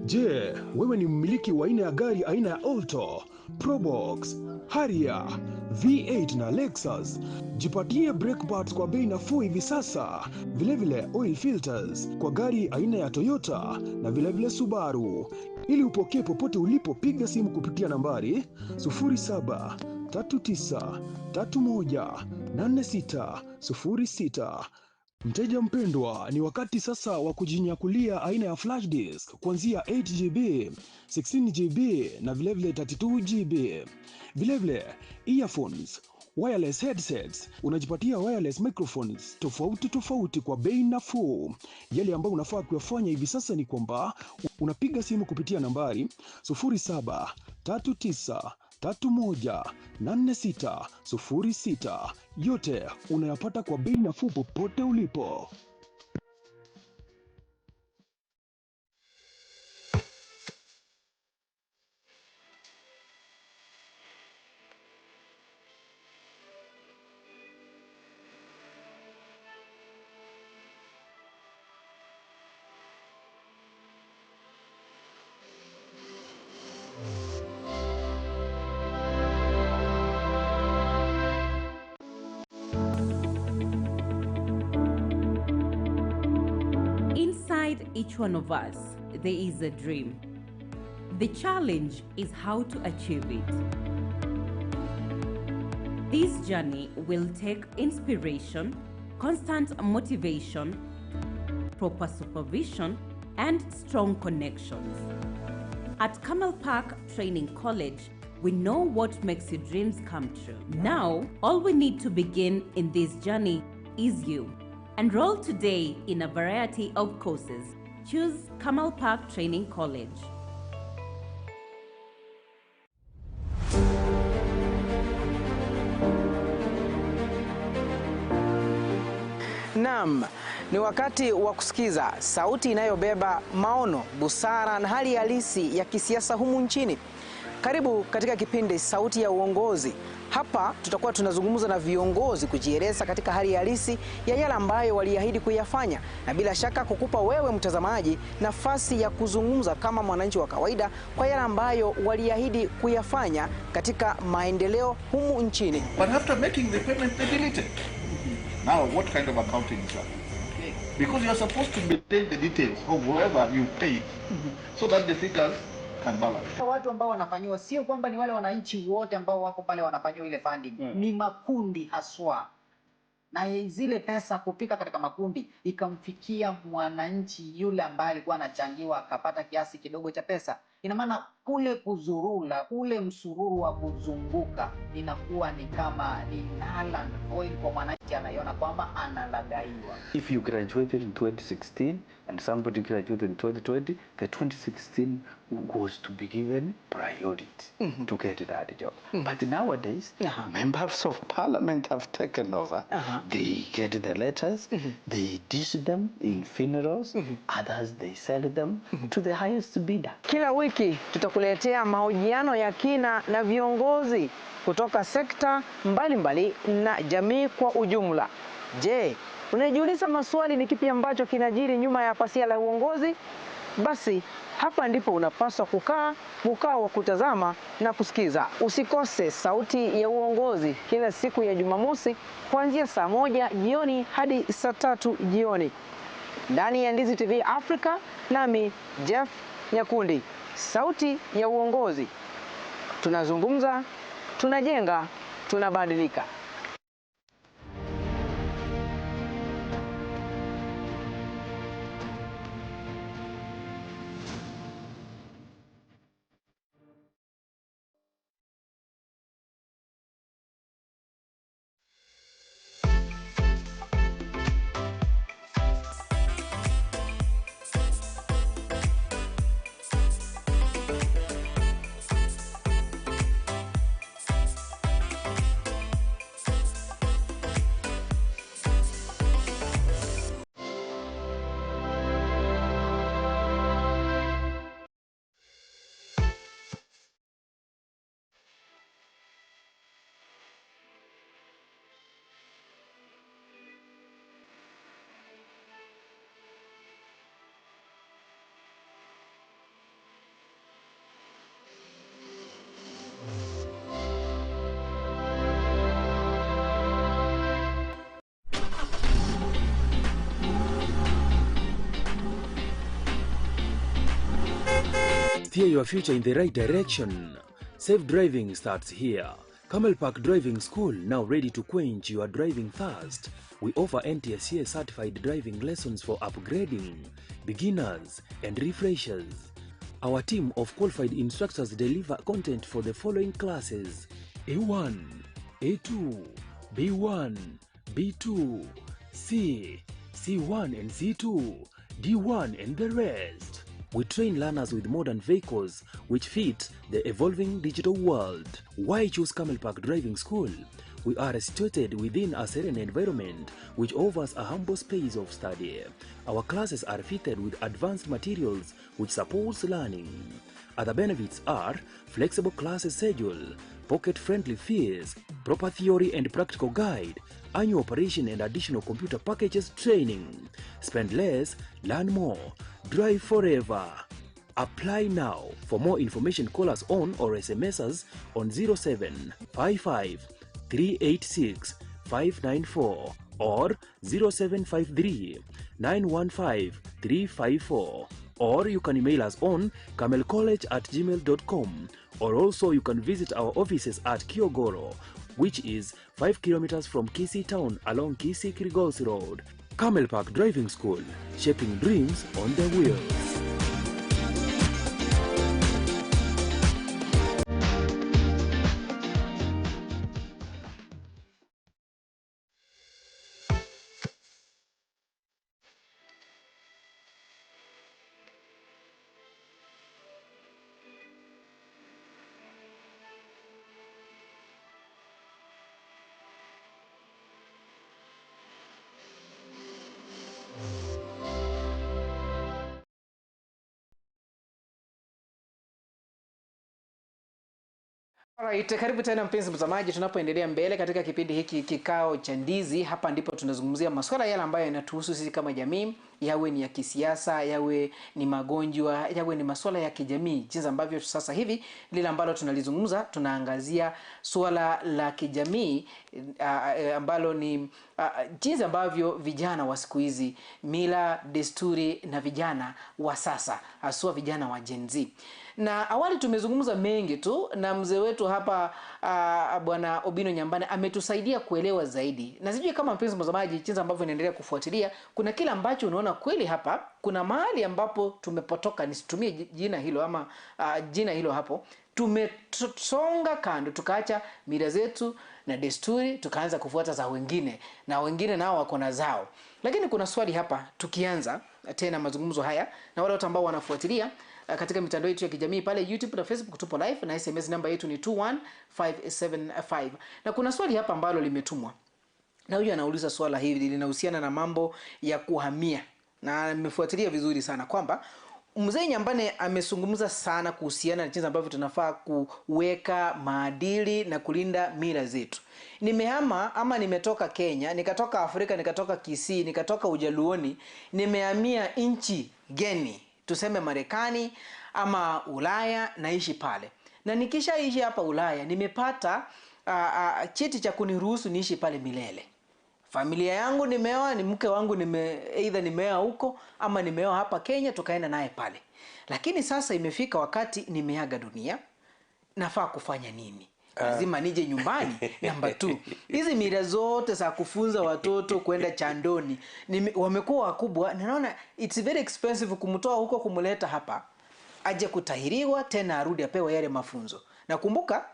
Je, wewe ni mmiliki wa aina ya gari aina ya Alto, Probox, Harrier, V8 na Lexus? Jipatie brake pads kwa bei nafuu hivi sasa. Vilevile oil filters kwa gari aina ya Toyota na vilevile Subaru. Ili upokee popote ulipo, piga simu kupitia nambari 0739318606. Mteja mpendwa, ni wakati sasa wa kujinyakulia aina ya flash disk kuanzia 8GB, 16GB na vilevile 32GB. Vilevile earphones, wireless headsets, unajipatia wireless microphones tofauti kwa bei nafuu. Yale ambayo unafaa kuyafanya hivi sasa ni kwamba unapiga simu kupitia nambari 0739318606. Yote unayapata kwa bei nafuu popote ulipo. Inside each one of us, there is a dream. The challenge is how to achieve it. This journey will take inspiration, constant motivation, proper supervision, and strong connections. At Kamal Park Training College, we know what makes your dreams come true. Now, all we need to begin in this journey is you. Enroll today in a variety of courses. Choose Kamal Park Training College. Naam, ni wakati wa kusikiza sauti inayobeba maono, busara na hali halisi ya kisiasa humu nchini. Karibu katika kipindi Sauti ya Uongozi. Hapa tutakuwa tunazungumza na viongozi kujieleza katika hali halisi ya yale ambayo waliahidi kuyafanya, na bila shaka kukupa wewe mtazamaji nafasi ya kuzungumza kama mwananchi wa kawaida kwa yale ambayo waliahidi kuyafanya katika maendeleo humu nchini. But after making the payment, they delete it. Now, what kind of accounting is that? Because you are supposed to maintain the details of whoever you paid, so that the figures can balance. Watu ambao wanafanyiwa sio kwamba ni wale wananchi wote ambao wako pale wanafanyiwa ile funding. Ni makundi haswa. Na zile pesa kupika katika makundi ikamfikia mwananchi yule ambaye alikuwa anachangiwa akapata kiasi kidogo cha pesa. Ina maana kule kuzurula, ule msururu wa kuzunguka inakuwa ni kama ni null oil kwa mwananchi, anaiona kwamba analagaiwa. If you graduated in 2016 and somebody graduated in 2020, the 2016 was to be given priority to get that job. But nowadays, members of parliament have taken over. They get the letters, they dish them in funerals, others they sell them to the highest bidder. Kila wiki tutakuletea mahojiano ya kina na viongozi kutoka sekta mbalimbali na jamii kwa ujumla. Je, unajiuliza maswali ni kipi ambacho kinajiri nyuma ya pasia la uongozi? Basi hapa ndipo unapaswa kukaa mkao wa kutazama na kusikiza. Usikose Sauti ya Uongozi kila siku ya Jumamosi kuanzia saa 1 jioni hadi saa 3 jioni ndani ya Ndizi TV Africa, nami Jeff Nyakundi. Sauti ya Uongozi. Tunazungumza, tunajenga, tunabadilika. Steer your future in the right direction. Safe driving starts here. Camel Park Driving School, now ready to quench your driving thirst. We offer NTSA certified driving lessons for upgrading, beginners, and refreshers. Our team of qualified instructors deliver content for the following classes: A1, A2, B1, B2, C, C1 and C2, D1 and the rest. We train learners with modern vehicles which fit the evolving digital world. Why choose Camel Park Driving School? We are situated within a serene environment which offers a humble space of study. Our classes are fitted with advanced materials which supports learning. Other benefits are flexible class schedule, pocket-friendly fees, proper theory and practical guide, annual operation and additional computer packages training. Spend less, learn more, drive forever. Apply now. For more information, call us on or SMS us on 0755 386 594 or 0753 915 354, or you can email us on camelcollege@gmail.com, or also you can visit our offices at Kiogoro, which is 5 kilometers from Kisii town along Kisii-Kilgoris Road. Camel Park Driving School, shaping dreams on the wheels. Alright, karibu tena mpenzi mtazamaji, tunapoendelea mbele katika kipindi hiki kikao cha ndizi. Hapa ndipo tunazungumzia masuala yale ambayo yanatuhusu sisi kama jamii, yawe ni ya kisiasa, yawe ni magonjwa, yawe ni masuala ya kijamii. Jinsi ambavyo sasa hivi lile ambalo tunalizungumza, tunaangazia suala la kijamii ambalo ni jinsi ambavyo vijana wa siku hizi, mila, desturi na vijana wa sasa, haswa vijana wa Gen Z. Na awali tumezungumza mengi tu na mzee wetu hapa Bwana Obino Nyambane ametusaidia kuelewa zaidi. Na sijui kama mpenzi mtazamaji, jinsi ambavyo inaendelea kufuatilia, kuna kila ambacho unaona kweli hapa, kuna mahali ambapo tumepotoka, nisitumie jina hilo ama jina hilo hapo. Tumesonga kando, tukaacha mila zetu na desturi, tukaanza kufuata za wengine, na wengine nao wako na zao. Lakini kuna swali hapa, tukianza tena mazungumzo haya na wale watu ambao wanafuatilia katika mitandao yetu ya kijamii pale YouTube na Facebook, tupo live, na SMS namba yetu ni 21575. Na kuna swali hapa ambalo limetumwa, na huyu anauliza swala hili linahusiana na mambo ya kuhamia, na nimefuatilia vizuri sana kwamba mzee Nyambane amezungumza sana kuhusiana na jinsi ambavyo tunafaa kuweka maadili na kulinda mila zetu. Nimehama ama nimetoka Kenya, nikatoka Afrika, nikatoka Kisii, nikatoka Ujaluoni, nimehamia nchi geni, tuseme Marekani ama Ulaya, naishi pale. Na nikishaishi hapa Ulaya, nimepata cheti cha kuniruhusu niishi pale milele. Familia yangu nimeoa, ni mke wangu either nimeoa huko ama nimeoa hapa Kenya, tukaenda naye pale. Lakini sasa imefika wakati nimeaga dunia, nafaa kufanya nini? Lazima nije nyumbani. Namba 2, hizi mila zote za kufunza watoto kwenda chandoni, wamekuwa wakubwa, na naona it's very expensive kumtoa huko kumleta hapa, aje kutahiriwa tena arudi apewe yale mafunzo. Na kumbuka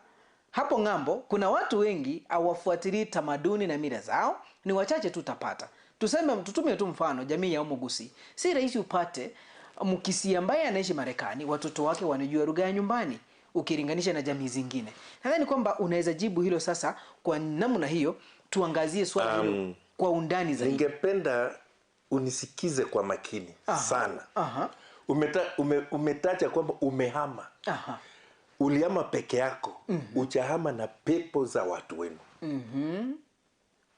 hapo ngambo kuna watu wengi hawafuatilii tamaduni na mila zao, ni wachache tu utapata. Tutumie tu mfano jamii ya Omugusi. Si rahisi upate Mkisi ambaye anaishi Marekani watoto wake wanajua lugha ya nyumbani ukilinganisha na jamii zingine. Nadhani kwamba unaweza jibu hilo sasa kwa namna hiyo. Tuangazie swali hilo kwa undani zaidi. Ningependa unisikize kwa makini sana. Umetaja kwamba umehama. Ulihama peke yako. Uchahama na pepo za watu wenu.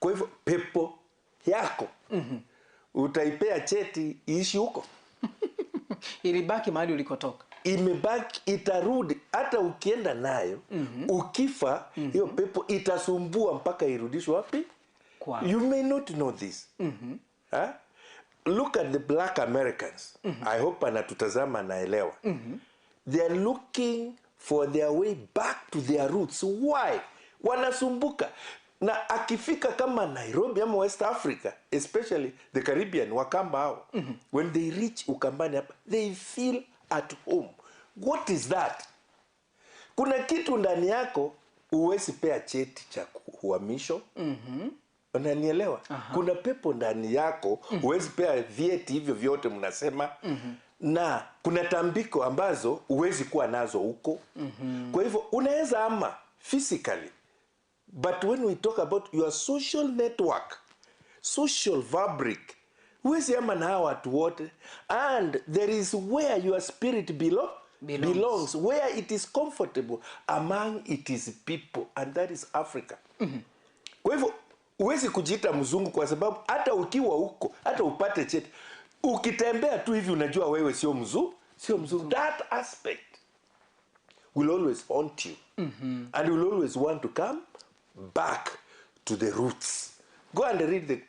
Kwa hivyo pepo yako utaipea cheti iishi huko. Ilibaki mahali ulikotoka. Imebaki, itarudi. Hata ukienda nayo, ukifa, hiyo pepo itasumbua mpaka irudishwe wapi? You may not know this. Look at the black Americans. I hope anatutazama naelewa. They are looking for their way back to their roots. Why? wanasumbuka. Na akifika kama Nairobi ama West Africa, especially the Caribbean, Wakamba hao, when they reach Ukambani hapa, they feel at home. What is that? Kuna kitu ndani yako uwezi pea cheti cha uhamisho. Unanielewa? Kuna pepo ndani yako uwezi pea vyeti hivyo vyote mnasema. Na kuna tambiko ambazo uwezi kuwa nazo huko. Kwa hivyo unaweza ama physically. But when we talk about your social network, social fabric, uwezi ama na hawa watu wote. And there is where your spirit belongs, where it is comfortable among its people, and that is Africa. Kwa hivyo uwezi kujiita mzungu kwa sababu hata ukiwa huko, hata upate cheti, ukitembea tu hivi unajua wewe sio mzungu. That aspect will always haunt you. And you will always want to come back to the roots. Go and read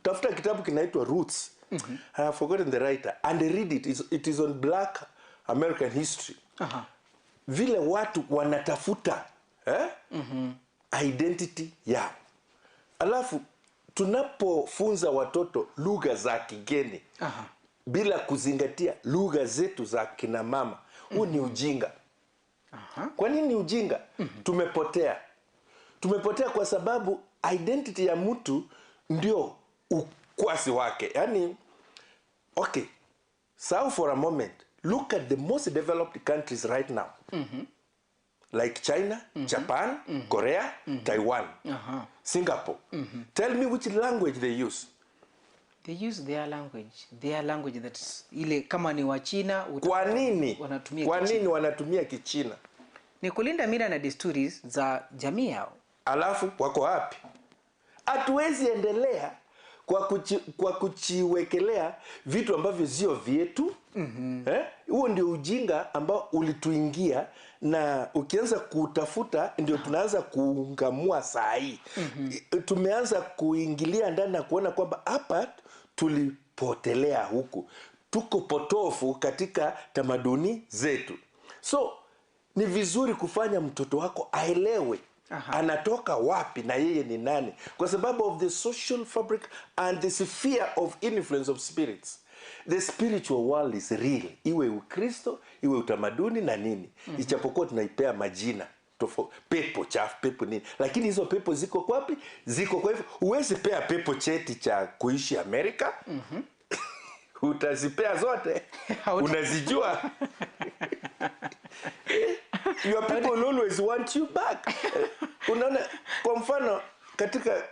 tafuta kitabu kinaitwa Roots. I have forgotten the writer. And read it. It is on Black American history. Vile watu wanatafuta identity yao. Alafu tunapofunza watoto lugha za kigeni bila kuzingatia lugha zetu za kina mama, huu ni ujinga. Kwa nini ni ujinga? Tumepotea kwa sababu identity ya mtu ndio ukwasi wake. Yani, okay, so for a moment, look at the most developed countries right now. Like China, Japan, Korea, Taiwan, Singapore. Tell me which language they use. They use their language that's ile kama ni wa China. Kwa nini wanatumia Kichina? Ni kulinda mila na desturi za jamii yao. Alafu wako wapi? Hatuwezi endelea kwa kuchiwekelea vitu ambavyo sio vyetu. Huo ndio ujinga ambao ulituingia, na ukianza kutafuta ndio tunaanza kuungamua saa hii. Tumeanza kuingilia ndani na kuona kwamba hapa tulipotelea huku. Tuko potofu katika tamaduni zetu. So ni vizuri kufanya mtoto wako aelewe anatoka wapi na yeye ni nani, kwa sababu of the social fabric and the sphere of influence of spirits. The spiritual world is real, iwe Ukristo, iwe utamaduni na nini. Ichapokuwa tunaipea majina tofauti, pepo chafu, pepo nini, lakini hizo pepo ziko wapi? Ziko. Kwa hivyo huwezi pea pepo cheti cha kuishi Amerika. Utazipea zote. Unazijua. Your people will always want you back. Unaona, kwa mfano katika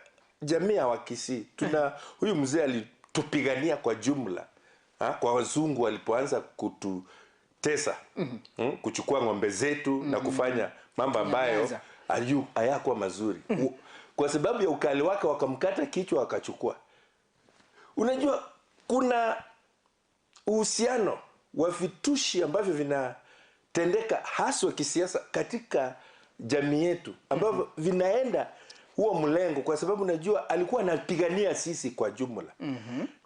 jamii ya Wakisii tuna huyu mzee alitupigania kwa jumla. Kwa wazungu walipoanza kututesa, kuchukua ng'ombe zetu na kufanya mambo ambayo hayakuwa mazuri. Kwa sababu ya ukali wake wakamkata kichwa wakachukua. Unajua kuna uhusiano wa vitushi ambavyo vinatendeka haswa kisiasa katika jamii yetu, ambavyo vinaenda huo mlengo, kwa sababu najua alikuwa anapigania sisi kwa jumla.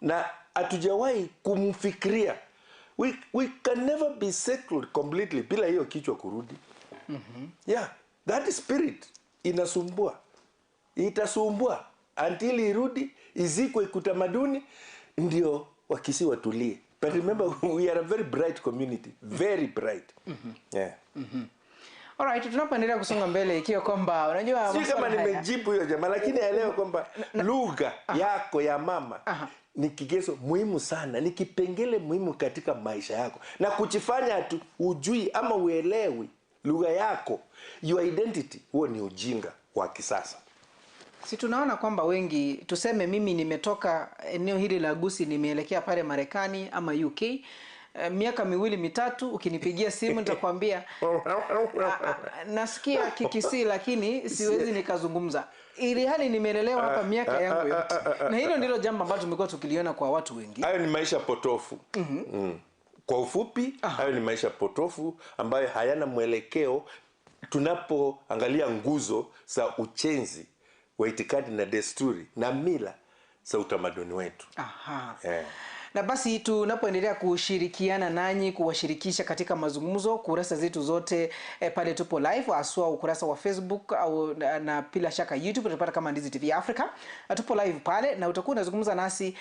Na hatujawahi kumfikiria. We can never be settled completely bila hiyo kichwa kurudi. Yeah, that spirit inasumbua. Itasumbua until irudi, izikwe kutamaduni, ndio Wakisii watulie. But remember, we are a very bright community, very bright. Yeah. Alright, tunapoendelea kusonga mbele, ikiwa kwamba unajua si kama nimejibu hiyo jamaa, lakini aelewe kwamba lugha yako ya mama ni kigezo muhimu sana, ni kipengele muhimu katika maisha yako. Na kuchifanya atu ujui ama uelewi lugha yako, your identity, huo ni ujinga wa kisasa. Si tunaona kwamba wengi, tuseme mimi nimetoka eneo hili la Gusii nimeelekea pale Marekani ama UK, miaka 2-3 ukinipigia simu nitakwambia nasikia Kikisii lakini siwezi nikazungumza, ili hali nimelelewa hapa miaka yangu yote. Na hilo ndilo jambo ambalo tumekuwa tukiliona kwa watu wengi. Hayo ni maisha potofu. Kwa ufupi, hayo ni maisha potofu ambayo hayana mwelekeo tunapoangalia nguzo za ujenzi wa itikadi na desturi na mila za utamaduni wetu. Na basi tunapoendelea kushirikiana nanyi, kuwashirikisha katika mazungumzo, kurasa zetu zote pale tupo live, haswa ukurasa wa Facebook au na bila shaka YouTube utapata kama Ndizi TV Africa. Tupo live pale na utakuwa unazungumza nasi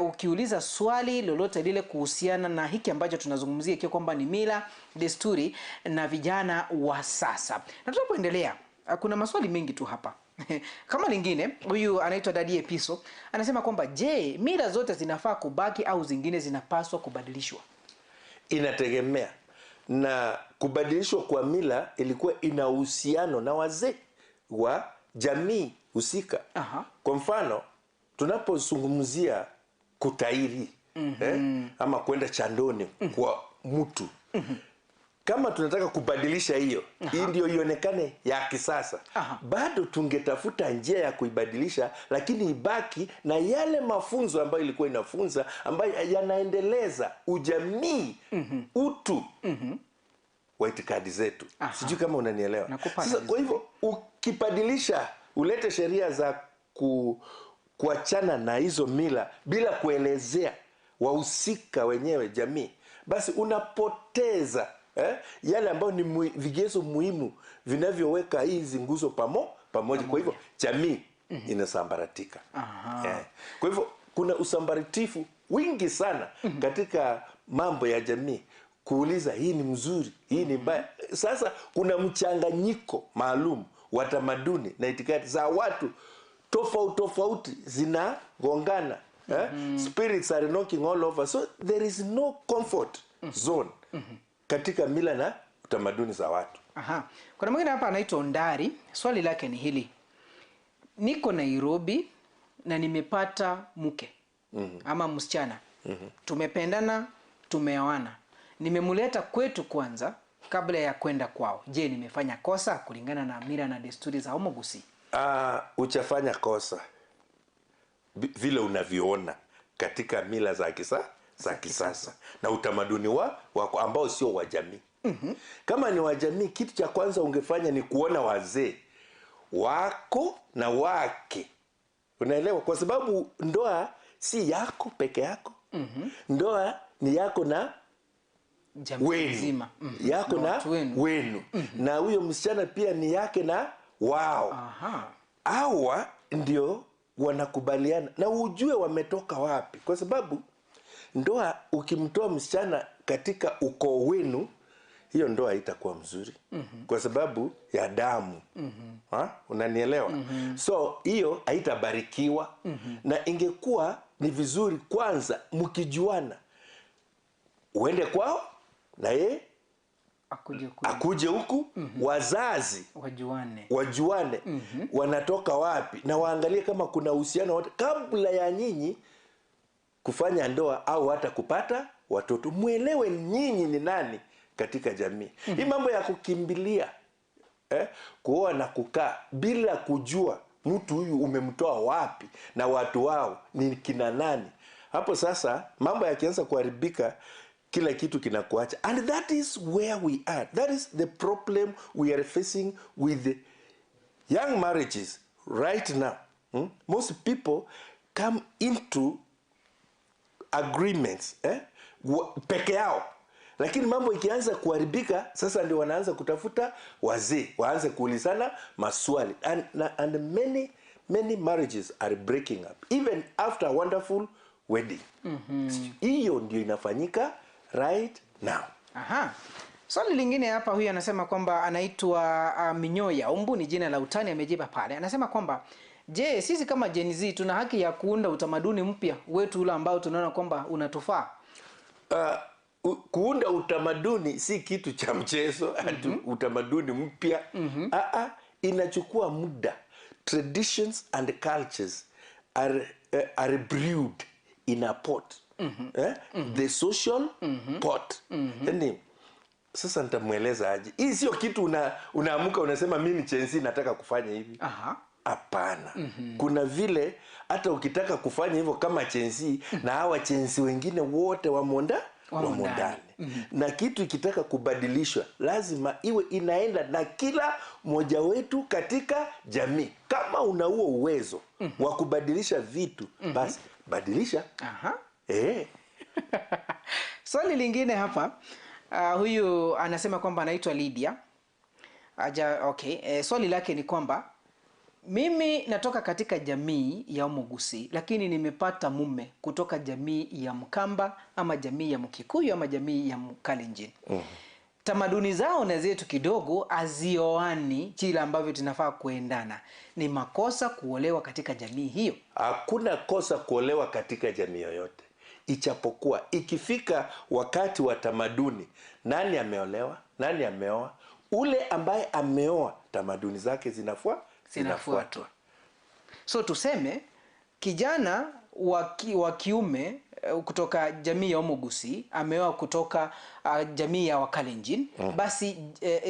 ukiuliza swali lolote lile kuhusiana na hiki ambacho tunazungumzia, ikiwa kwamba ni mila, desturi na vijana wa sasa. Na tunapoendelea kuna maswali mengi tu hapa. Kama lingine, huyu anaitwa Dadie Piso anasema kwamba je, mila zote zinafaa kubaki au zingine zinapaswa kubadilishwa? Inategemea, na kubadilishwa kwa mila ilikuwa ina uhusiano na wazee wa jamii husika. Kwa mfano tunapozungumzia kutairi ama kwenda chandoni kwa mtu, kama tunataka kubadilisha hiyo ndio ionekane ya kisasa, bado tungetafuta njia ya kuibadilisha, lakini ibaki na yale mafunzo ambayo ilikuwa inafunza, ambayo yanaendeleza ujamii, utu wa itikadi zetu. Sijui kama unanielewa. Sasa kwa hivyo ukibadilisha, ulete sheria za kuachana na hizo mila bila kuelezea wahusika wenyewe jamii, basi unapoteza yale ambayo ni vigezo muhimu vinavyoweka hizi nguzo pamoja. Kwa hivyo jamii inasambaratika. Kwa hivyo kuna usambaratifu wingi sana katika mambo ya jamii, kuuliza hii ni mzuri, hii ni mbaya. Sasa kuna mchanganyiko maalum wa tamaduni na itikadi za watu tofauti zinagongana. Spirits are knocking all over, so there is no comfort zone katika mila na utamaduni za watu. Kuna mwingine hapa anaitwa Ondari, swali lake ni hili: niko Nairobi na nimepata mke ama msichana, tumependana, tumeoana, nimemuleta kwetu kwanza kabla ya kwenda kwao. Je, nimefanya kosa kulingana na mila na desturi za Omogusi? Uchafanya kosa vile unavyoona katika mila za kisasa na utamaduni wako ambao sio wa jamii. Kama ni wa jamii, kitu cha kwanza ungefanya ni kuona wazee wako na wake. Unaelewa? Kwa sababu ndoa si yako peke yako. Ndoa ni yako na jamii nzima. Yako na wenu. Na huyo msichana pia ni yake na wao. Hawa ndio wanakubaliana na ujue wametoka wapi, kwa sababu ndoa ukimtoa msichana katika ukoo wenu, hiyo ndoa haitakuwa mzuri kwa sababu ya damu. Unanielewa? So hiyo haitabarikiwa. Na ingekuwa ni vizuri kwanza mkijuana, uende kwao na yeye akuje huku, wazazi wajuane wanatoka wapi, na waangalie kama kuna uhusiano wote kabla ya nyinyi kufanya ndoa au hata kupata watoto. Muelewe nyinyi ni nani katika jamii. Hii mambo ya kukimbilia kuoa na kukaa bila kujua mtu huyu umemtoa wapi na watu wao ni kina nani, hapo sasa mambo yakianza kuharibika, kila kitu kinakuacha. And that is where we are. That is the problem we are facing with the young marriages right now. Most people come into agreements peke yao, lakini mambo ikianza kuharibika, sasa ndio wanaanza kutafuta wazee, waanze kuulizana maswali, and many marriages are breaking up even after a wonderful wedding. Hiyo ndio inafanyika right now. Swali lingine hapa, huyu anasema kwamba anaitwa Minyoya Umbu, ni jina la utani amejiba pale. Anasema kwamba je, sisi kama Gen Z tuna haki ya kuunda utamaduni mpya wetu ule ambao tunaona kwamba unatufaa? Kuunda utamaduni si kitu cha mchezo. Utamaduni mpya inachukua muda. Traditions and cultures are brewed in a pot. The social pot. Yani, sasa nitamueleza aje? Hii sio kitu unaamuka unasema mimi chenzi nataka kufanya hivi. Hapana. Kuna vile hata ukitaka kufanya hivyo kama chenzi, na hawa chenzi wengine wote wamo ndani. Na kitu ikitaka kubadilishwa lazima iwe inaenda na kila mmoja wetu katika jamii. Kama una huo uwezo wa kubadilisha vitu, basi badilisha. Swali lingine hapa, huyu anasema kwamba anaitwa Lydia. Swali lake ni kwamba mimi natoka katika jamii ya Omugusi, lakini nimepata mume kutoka jamii ya Mkamba ama jamii ya Mkikuyu ama jamii ya Mkalenjin. Tamaduni zao na zetu kidogo azioani chila ambavyo tunafaa kuendana. Ni makosa kuolewa katika jamii hiyo? Hakuna kosa kuolewa katika jamii yoyote, ichapokuwa ikifika wakati wa tamaduni, nani ameolewa, nani ameoa, ule ambaye ameoa tamaduni zake zinafuatwa. So tuseme kijana wa kiume kutoka jamii ya Omugusi ameoa kutoka jamii ya Wakalenjin, basi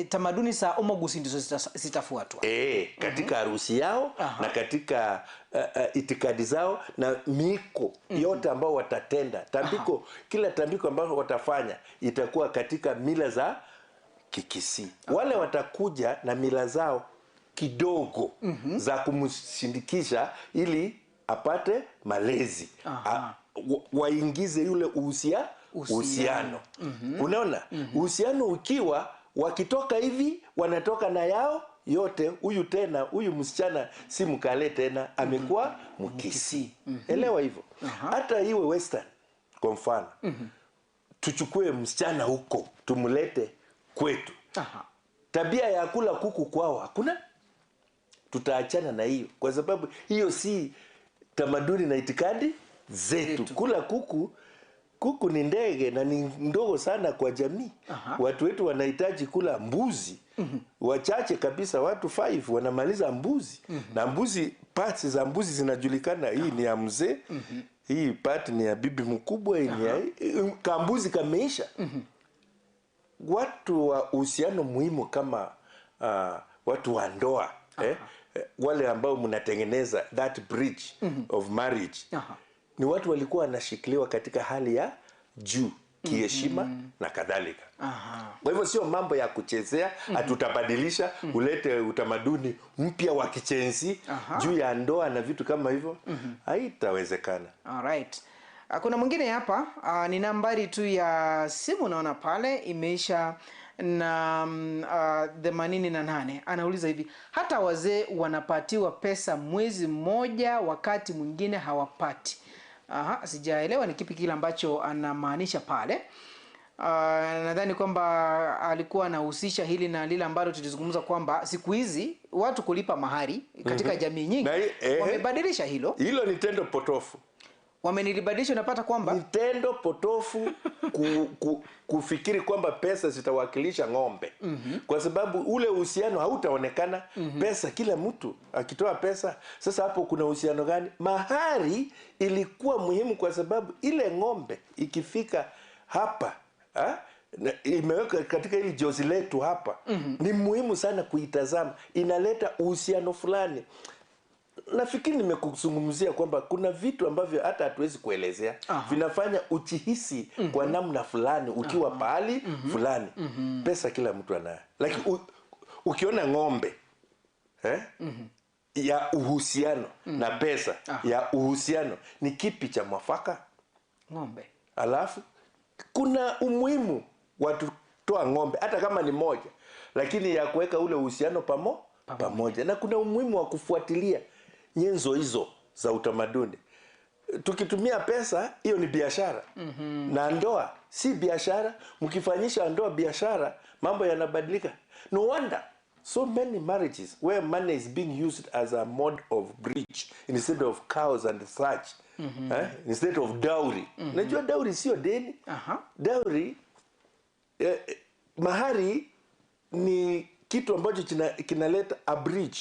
tamaduni za Omugusi ndizo zitafuatwa katika harusi yao na katika itikadi zao na miko yote ambao watatenda. Tambiko, kila tambiko ambao watafanya itakuwa katika mila za Kikisii. Wale watakuja na mila zao kidogo za kumshindikisha ili apate malezi, waingize yule uhusiano. Unaona, uhusiano ukiwa wakitoka hivi wanatoka na yao yote, huyu tena, huyu msichana si Mkale tena, amekuwa Mkisii. Elewa hivyo. Hata iwe Western kwa mfano, tuchukue msichana huko tumlete kwetu, tabia ya kula kuku kwao hakuna, tutaachana na hiyo, kwa sababu hiyo si tamaduni na itikadi zetu. Kula kuku ni ndege na ni ndogo sana kwa jamii. Watu wetu wanahitaji kula mbuzi. Wachache kabisa, watu 5 wanamaliza mbuzi. Na mbuzi, parts za mbuzi zinajulikana, hii ni ya mzee, hii part ni ya bibi mkubwa, hii ni ya kambuzi kameisha. Watu wa uhusiano muhimu kama watu wa ndoa, wale ambao mnatengeneza that bridge of marriage, ni watu walikuwa wanashikiliwa katika hali ya juu kiheshima na kadhalika. Kwa hivyo sio mambo ya kuchezea, hatutabadilisha ulete utamaduni mpya wa kichenzi juu ya ndoa na vitu kama hivyo, haitawezekana. Alright. Kuna mwingine hapa, ni nambari tu ya simu naona pale imeisha na 88. Anauliza hivi, hata wazee wanapatiwa pesa mwezi mmoja wakati mwingine hawapati. Sijaelewa ni kipi kile ambacho anamaanisha pale. Nadhani kwamba alikuwa anahusisha hili na lile ambalo tulizungumza kwamba siku hizi watu kulipa mahari katika jamii nyingi wamebadilisha hilo. Hilo ni tendo potofu. Wamenilibadilisha, unapata kwamba ni tendo potofu kufikiri kwamba pesa zitawakilisha ng'ombe. Kwa sababu ule uhusiano hautaonekana. Pesa, kila mtu akitoa pesa, sasa hapo kuna uhusiano gani? Mahari ilikuwa muhimu kwa sababu ile ng'ombe ikifika hapa, imeweka katika hili jozi letu hapa, ni muhimu sana kuitazama, inaleta uhusiano fulani. Nafikiri nimekuzungumzia kwamba kuna vitu ambavyo hata hatuwezi kuelezea, vinafanya uchihisi kwa namna fulani ukiwa pahali fulani. Pesa kila mtu anayo, lakini ukiona ng'ombe ya uhusiano na pesa ya uhusiano, ni kipi cha mwafaka? Ng'ombe. Alafu kuna umuhimu watu toa ng'ombe hata kama ni moja, lakini ya kuweka ule uhusiano pamoja. Na kuna umuhimu wa kufuatilia nyenzo hizo za utamaduni. Tukitumia pesa, hiyo ni biashara. Na ndoa si biashara. Mkifanyisha ndoa biashara, mambo yanabadilika. No wonder so many marriages where money is being used as a mode of bridge instead of cows and such. Instead of dowry. Najua dowry sio deni. Dowry, mahari ni kitu ambacho kinaleta a bridge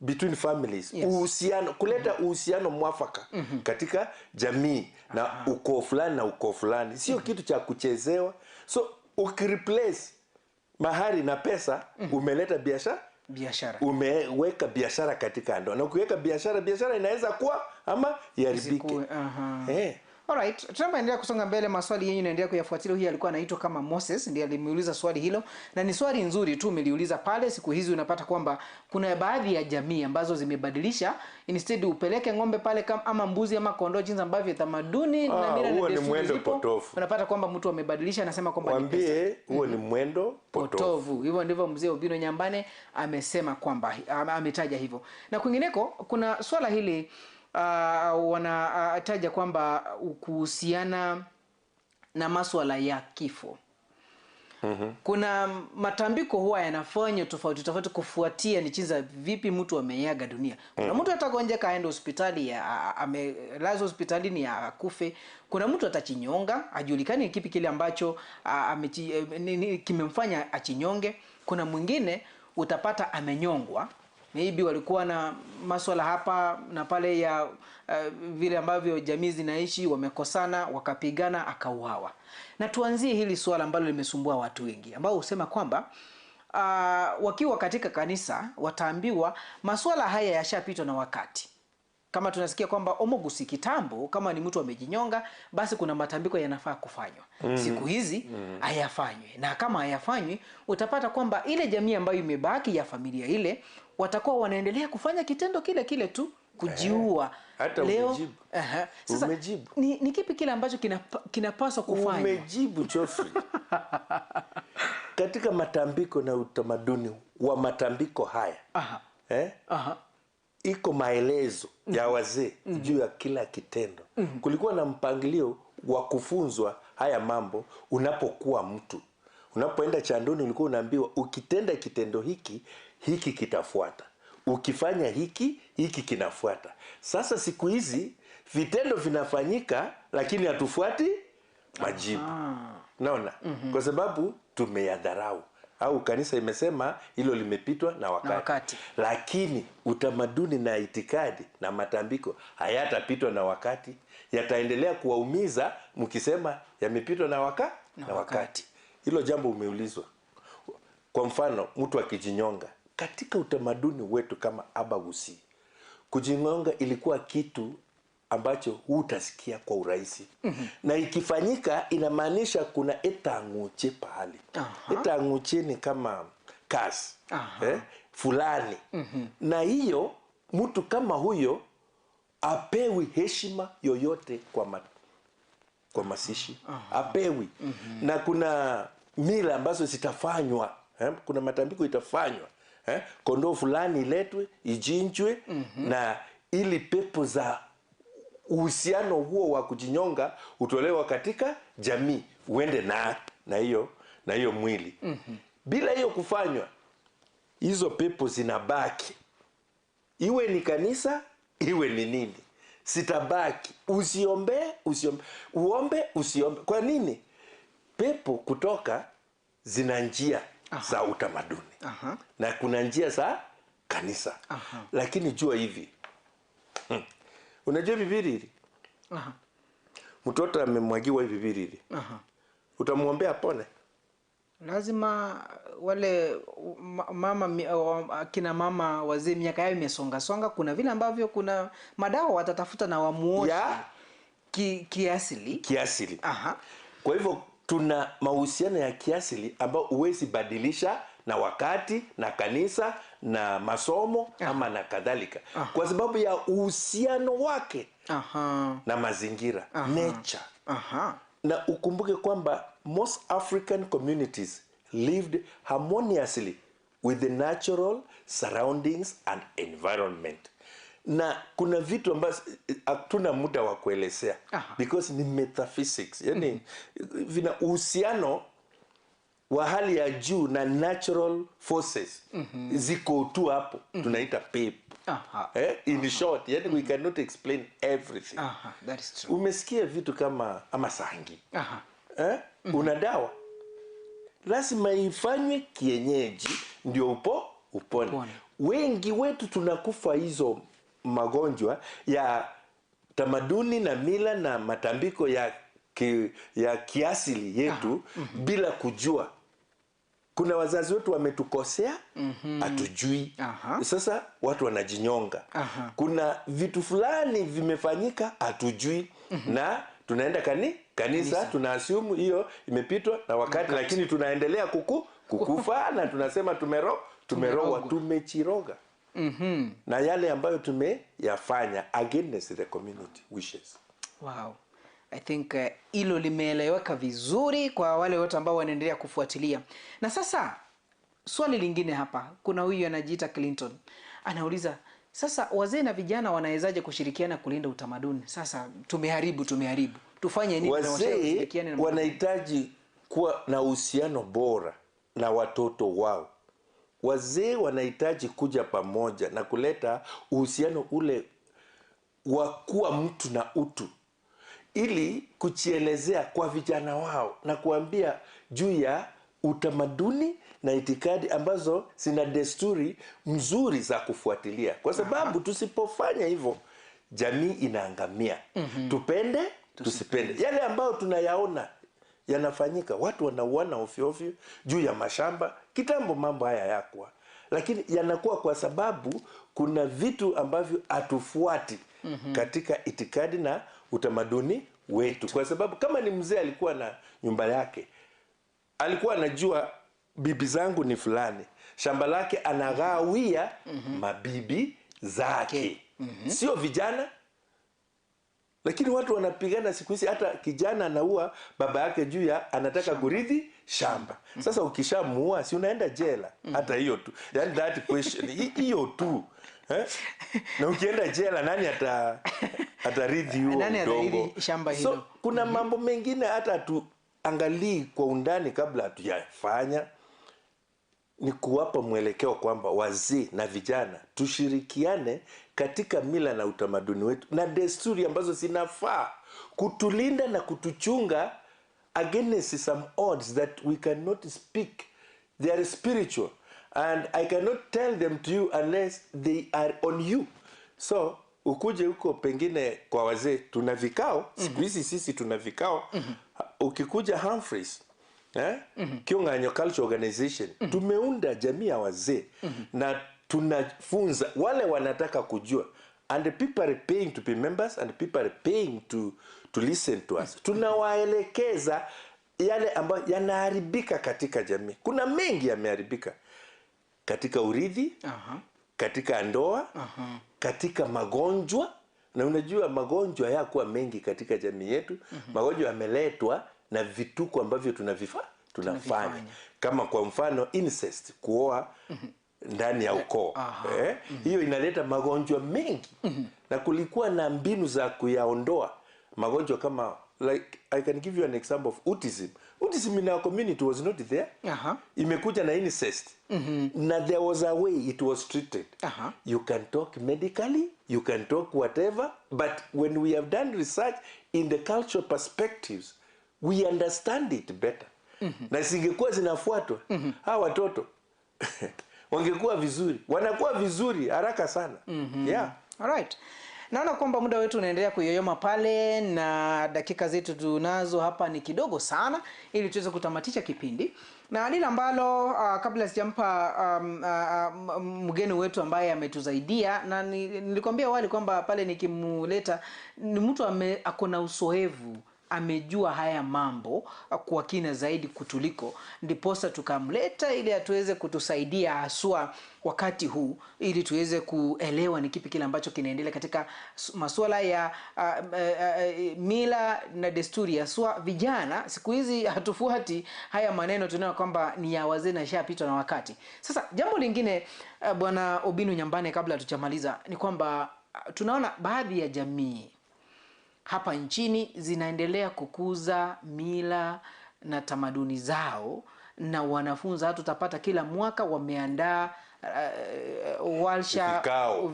between families. Uhusiano, kuleta uhusiano mwafaka katika jamii na ukoo fulani na ukoo fulani. Sio kitu cha kuchezewa. So ukireplace mahari na pesa, umeleta biashara. Umeweka biashara katika ndoa. Na ukiweka biashara inaweza kuwa ama iharibike. Alright, tunapoendelea kusonga mbele, maswali yenyu naendelea kuyafuatilia. Huyu alikuwa anaitwa kama Moses, ndiye alimuuliza swali hilo, na ni swali nzuri tu umeliuliza pale. Siku hizi unapata kwamba kuna baadhi ya jamii ambazo zimebadilisha, instead upeleke ng'ombe pale ama mbuzi ama kondoo, jinsi ambavyo tamaduni na mila na desturi zipo, unapata kwamba mtu amebadilisha, anasema kwamba mwambie huo ni mwendo potovu. Hivyo ndivyo mzee Obino Nyambane amesema kwamba ametaja hivyo. Na kwingineko kuna swala hili wanataja kwamba kuhusiana na masuala ya kifo. Kuna matambiko huwa yanafanywa tofauti kufuatia ni chinza vipi mtu ameaga dunia. Kuna mtu atagonjeka aende hospitali, amelazwa hospitalini akufe. Kuna mtu atachinyonga, ajulikani kipi kile ambacho kimemfanya achinyonge. Kuna mwingine utapata amenyongwa, maybe walikuwa na masuala hapa na pale ya vile ambavyo jamii zinaishi, wamekosana, wakapigana, akauawa. Na tuanzie hili swala ambalo limesumbua watu wengi, ambao husema kwamba wakiwa katika kanisa wataambiwa masuala haya yashapitwa na wakati. Kama tunasikia kwamba omogusi kitambo, kama ni mtu amejinyonga, basi kuna matambiko yanafaa kufanywa. Siku hizi hayafanywi. Na kama hayafanywi, utapata kwamba ile jamii ambayo imebaki ya familia ile watakuwa wanaendelea kufanya kitendo kile kile tu, kujiua. Hata leo umejibu. Sasa Umejibu. Ni kipi kile ambacho kinapaswa kufanywa? Umejibu Geoffrey. Katika matambiko na utamaduni wa matambiko haya, iko maelezo ya wazee juu ya kila kitendo. Kulikuwa na mpangilio wa kufunzwa haya mambo. Unapokuwa mtu, unapoenda chandoni, ulikuwa unaambiwa ukitenda kitendo hiki, hiki kitafuata. Ukifanya hiki, hiki kinafuata. Sasa siku hizi vitendo vinafanyika, lakini hatufuati majibu. Naona? Kwa sababu tumeyadharau, au kanisa imesema hilo limepitwa na wakati. Lakini utamaduni na itikadi na matambiko hayatapitwa na wakati. Yataendelea kuwaumiza mkisema yamepitwa na wakati. Hilo jambo umeulizwa. Kwa mfano, mtu akijinyonga, katika utamaduni wetu kama Abagusi, kujinyonga ilikuwa kitu ambacho hutasikia kwa urahisi. Na ikifanyika inamaanisha kuna etanguche pahali. Etanguche ni kama kasi fulani. Na hiyo mtu kama huyo apewi heshima yoyote kwa masishi. Apewi. Na kuna mila ambazo zitafanywa. Kuna matambiko itafanywa. Kondoo fulani iletwe, ijinjwe, na ili pepo za uhusiano huo wa kujinyonga utolewa katika jamii, uende na hiyo mwili. Bila hiyo kufanywa, hizo pepo zinabaki. Iwe ni kanisa, iwe ni nini, sitabaki. Usiombe. Kwa nini? Pepo kutoka zina njia za utamaduni. Na kuna njia za kanisa. Lakini jua hivi. Unajua bibiriri? Mtoto amemwagiwa hivi bibiriri. Utamuombea apone? Lazima wale kina mama wazee miaka yao imesonga. Kuna vile ambavyo kuna madawa watatafuta na wamuoshe kiasili. Kwa hivyo tuna mahusiano ya kiasili ambao huwezi badilisha na wakati na kanisa na masomo ama na kadhalika. Kwa sababu ya uhusiano wake na mazingira, nature. Na ukumbuke kwamba most African communities lived harmoniously with the natural surroundings and environment. Na kuna vitu ambazo hatuna muda wa kuelezea because ni metaphysics. Yani vina uhusiano wa hali ya juu na natural forces. Ziko tu hapo. Tunaita pepo. In short, yani we cannot explain everything. That is true. Umesikia vitu kama amasangi. Una dawa, lazima ifanywe kienyeji ndio upone. Wengi wetu tunakufa hizo magonjwa ya tamaduni na mila na matambiko ya kiasili yetu bila kujua. Kuna wazazi wetu wametukosea, hatujui. Sasa watu wanajinyonga. Kuna vitu fulani vimefanyika, hatujui. Na tunaenda kanisa tunaassume hiyo imepitwa na wakati, lakini tunaendelea kukufa na tunasema tumerogwa, tumechiroga. Na yale ambayo tumeyafanya against the community wishes. Wow. I think hilo limeeleweka vizuri kwa wale wote ambao wanaendelea kufuatilia. Na sasa swali lingine hapa, kuna huyu anajiita Clinton. Anauliza, sasa wazee na vijana wanawezaje kushirikiana kulinda utamaduni? Sasa tumeharibu. Tufanye nini? Wazee wanahitaji kuwa na uhusiano bora na watoto wao. Wazee wanahitaji kuja pamoja na kuleta uhusiano ule wa kuwa mtu na utu, ili kuchielezea kwa vijana wao na kuambia juu ya utamaduni na itikadi ambazo zina desturi mzuri za kufuatilia. Kwa sababu tusipofanya hivyo, jamii inaangamia. Tupende, tusipende. Yale ambayo tunayaona yanafanyika, watu wanauana ovyo juu ya mashamba. Kitambo mambo haya yakuwa, lakini yanakuwa kwa sababu kuna vitu ambavyo hatufuati katika itikadi na utamaduni wetu. Kwa sababu kama ni mzee alikuwa na nyumba yake, alikuwa anajua bibi zangu ni fulani, shamba lake anagawia mabibi zake. Sio vijana. Lakini watu wanapigana siku hizi, hata kijana anaua baba yake juu ya anataka kurithi shamba. Sasa ukishamuua si unaenda jela. Hata hiyo tu. Yani that question hiyo tu. Na ukienda jela nani atarithi huo udongo? So kuna mambo mengine hata tuangalie kwa undani kabla hatujafanya. Ni kuwapa mwelekeo kwamba wazee na vijana tushirikiane katika mila na utamaduni wetu na desturi ambazo zinafaa kutulinda na kutuchunga against some odds that we cannot speak. They are spiritual and I cannot tell them to you unless they are on you. So ukuje huko pengine kwa wazee tuna vikao, siku hizi sisi tuna vikao. Ukikuja Humphreys Kiunganyo Culture Organization, tumeunda jamii ya wazee na tunafunza wale wanataka kujua, and the people are paying to be members and people are paying to listen to us. Tunawaelekeza yale ambayo yanaharibika katika jamii. Kuna mengi yameharibika katika urithi, katika ndoa, katika magonjwa. Na unajua magonjwa yakuwa mengi katika jamii yetu. Magonjwa yameletwa na vituko ambavyo tunafanya. Kama kwa mfano incest, kuoa ndani ya ukoo. Hiyo inaleta magonjwa mengi. Na kulikuwa na mbinu za kuyaondoa magonjwa kama, like I can give you an example of autism. Autism in our community was not there. Imekuja na incest. Na there was a way it was treated. You can talk medically, you can talk whatever, but when we have done research in the cultural perspectives, we understand it better. Na singekuwa zinafuatwa, hawa watoto wangekuwa vizuri. Wanakuwa vizuri haraka sana. Yeah. Alright. Naona kwamba muda wetu unaendelea kuyoyoma pale na dakika zetu tunazo hapa ni kidogo sana ili tuweze kutamatisha kipindi. Na lile ambalo kabla sijampa mgeni wetu ambaye ametuzaidia, na nilikwambia wali kwamba pale nikimuleta ni mtu akona usoevu, amejua haya mambo kwa kina zaidi kutuliko, ndiposa tukamleta ili atuweze kutusaidia haswa wakati huu, ili tuweze kuelewa ni kipi kile ambacho kinaendelea katika masuala ya mila na desturi. Haswa vijana siku hizi hatufuati haya maneno, tunaona kwamba ni ya wazee na shapitwa na wakati. Sasa jambo lingine Bwana Obinu Nyambane, kabla tuchamaliza, ni kwamba tunaona baadhi ya jamii hapa nchini zinaendelea kukuza mila na tamaduni zao, na wanafunza hata utapata kila mwaka wameandaa warsha,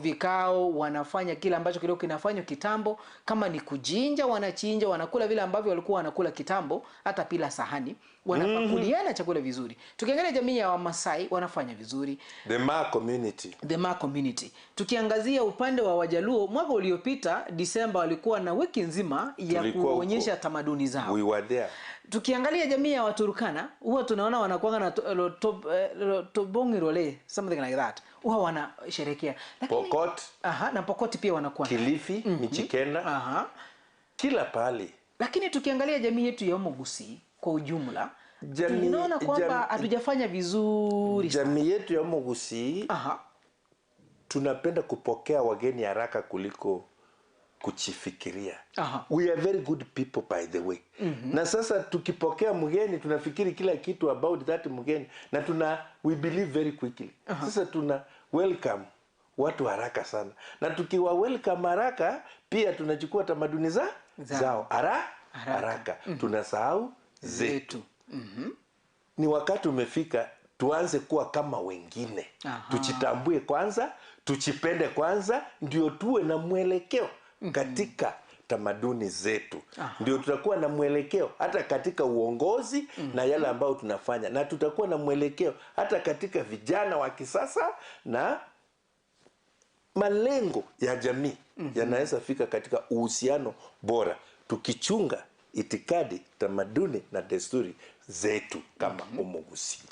vikao, wanafanya kila ambacho kilikuwa kinafanywa kitambo. Kama ni kujinja, wanachinja, wanakula vile ambavyo walikuwa wanakula kitambo, hata pila sahani, wanapakuliana chakula vizuri. Tukiangalia jamii ya Wamasai wanafanya vizuri, the Ma community. Tukiangazia upande wa Wajaluo, mwaka uliopita Disemba walikuwa na wiki nzima ya kuonyesha tamaduni zao. We were there. Tukiangalia jamii ya Waturkana, huwa tunaona wanakuanga na Tobongirole, something like that. Huwa wanasherehekea. Pokot. Na Pokoti pia wanakuwa. Kilifi, Michikenda. Kila pale Lakini tukiangalia jamii yetu ya Omugusi kwa ujumla, tunaona kwamba hatujafanya vizuri. Jamii yetu ya Omugusi tunapenda kupokea wageni haraka kuliko kuchifikiria. We are very good people by the way. Na sasa tukipokea mgeni tunafikiri kila kitu about that mgeni, na we believe very quickly. Sasa tuna welcome watu haraka sana, na tukiwa welcome haraka pia tunachukua tamaduni zao haraka. Tunasahau zetu. Ni wakati umefika tuanze kuwa kama wengine. Tuchitambue kwanza, tuchipende kwanza, ndio tuwe na mwelekeo katika tamaduni zetu. Ndio tutakuwa na mwelekeo hata katika uongozi na yale ambayo tunafanya, na tutakuwa na mwelekeo hata katika vijana wa kisasa, na malengo ya jamii yanaweza fika katika uhusiano bora tukichunga itikadi, tamaduni na desturi zetu kama Omugusi.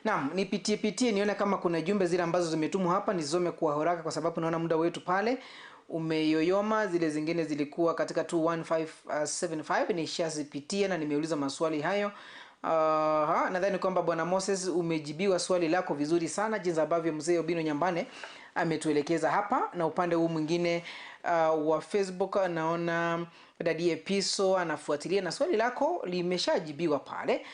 Naam, nipitie nione kama kuna jumbe zile ambazo zimetumwa hapa, nisome kwa haraka kwa sababu naona muda wetu pale umeyoyoma. Zile zingine zilikuwa katika 21575 nishazipitia na nimeuliza maswali hayo. Nadhani kwamba Bwana Moses umejibiwa swali lako vizuri sana, jinsi ambavyo mzee Obino Nyambane ametuelekeza hapa. Na upande huu mwingine wa Facebook naona Dadie Piso anafuatilia na swali lako limeshajibiwa pale.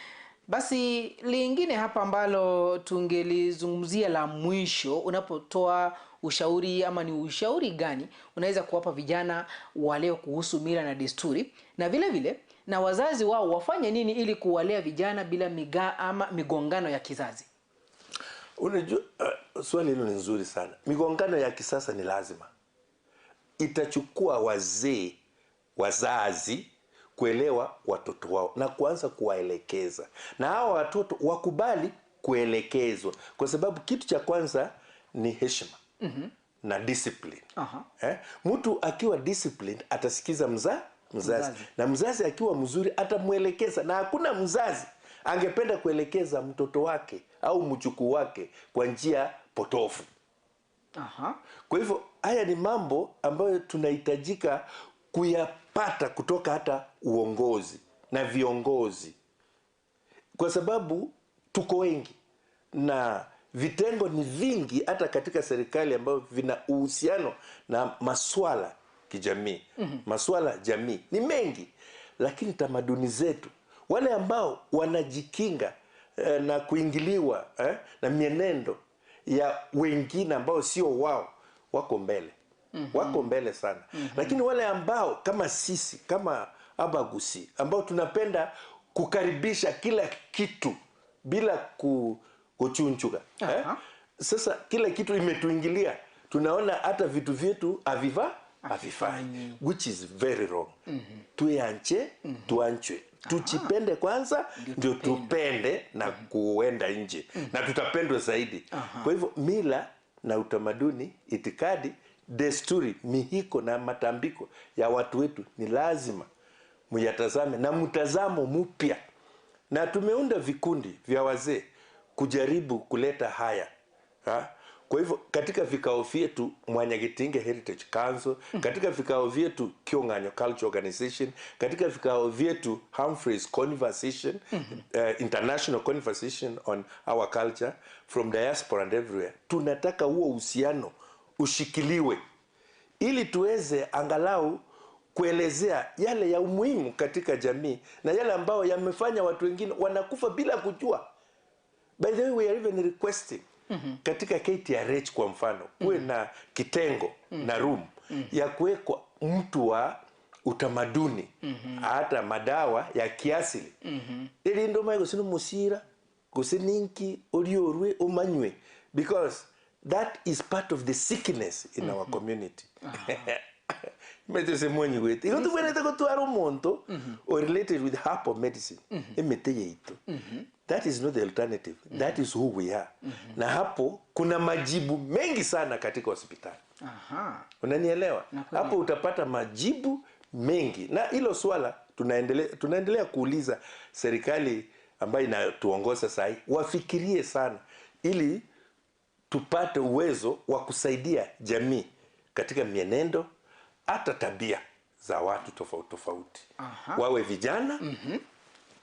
Basi lingine hapa ambalo tungelizungumzia la mwisho, unapotoa ushauri ama ni ushauri gani unaweza kuwapa vijana wa leo kuhusu mila na desturi, na vile vile na wazazi wao wafanye nini ili kuwalea vijana bila migongano ya kizazi? Unajua, swali hilo ni nzuri sana. Migongano ya kisasa ni lazima. Itachukua wazazi kuelewa watoto wao na kuanza kuwaelekeza, na hao watoto wakubali kuelekezwa, kwa sababu kitu cha kwanza ni heshima na discipline. Mtu akiwa disciplined atasikiza mzazi, na mzazi akiwa mzuri atamuelekeza, na hakuna mzazi angependa kuelekeza mtoto wake au mjukuu wake kwa njia potofu. Kwa hivyo haya ni mambo ambayo tunahitajika kuyapata kutoka hata uongozi na viongozi, kwa sababu tuko wengi na vitengo ni vingi hata katika serikali ambavyo vina uhusiano na maswala kijamii. Maswala jamii ni mengi, lakini tamaduni zetu, wale ambao wanajikinga na kuingiliwa na mienendo ya wengine ambao sio wao, wako mbele. Wako mbele sana. Lakini wale ambao kama sisi, kama Abagusi, ambao tunapenda kukaribisha kila kitu bila kuchunchuka. Sasa kila kitu imetuingilia, tunaona hata vitu vyetu havifanyi, which is very wrong. Tuanche, tuchipende kwanza, ndio tupende na kuenda nje, na tutapendwa zaidi. Kwa hivyo mila na utamaduni, itikadi, desturi, mihiko na matambiko ya watu wetu ni lazima muyatazame na mtazamo mpya, na tumeunda vikundi vya wazee kujaribu kuleta haya. Kwa hivyo katika vikao vyetu Mwanyagitinge Heritage Council, katika vikao vyetu Kionganyo Culture Organization, katika vikao vyetu Humphreys Conversation, International Conversation on Our Culture from Diaspora and Everywhere, tunataka huo uhusiano ushikiliwe ili tuweze angalau kuelezea yale ya umuhimu katika jamii na yale ambao yamefanya watu wengine wanakufa bila kujua. By the way, we are even requesting katika KTRH kwa mfano kuwe na kitengo na room ya kuwekwa mtu wa utamaduni, hata madawa ya kiasili. Ili ndo maiko sinu musira kusininki oliorwe umanywe, because that is part of the sickness in our community. Metese mwenye wetu iko tuweleta kutuara umonto or related with herbal medicine emeteye ito. That is not the alternative. That is who we are. Na hapo kuna majibu mengi sana katika hospitali. Unanielewa? Hapo utapata majibu mengi, na hilo swala tunaendelea kuuliza serikali ambayo inatuongoza sasa wafikirie sana, ili tupate uwezo wa kusaidia jamii katika mienendo hata tabia za watu tofauti tofauti. Wawe vijana,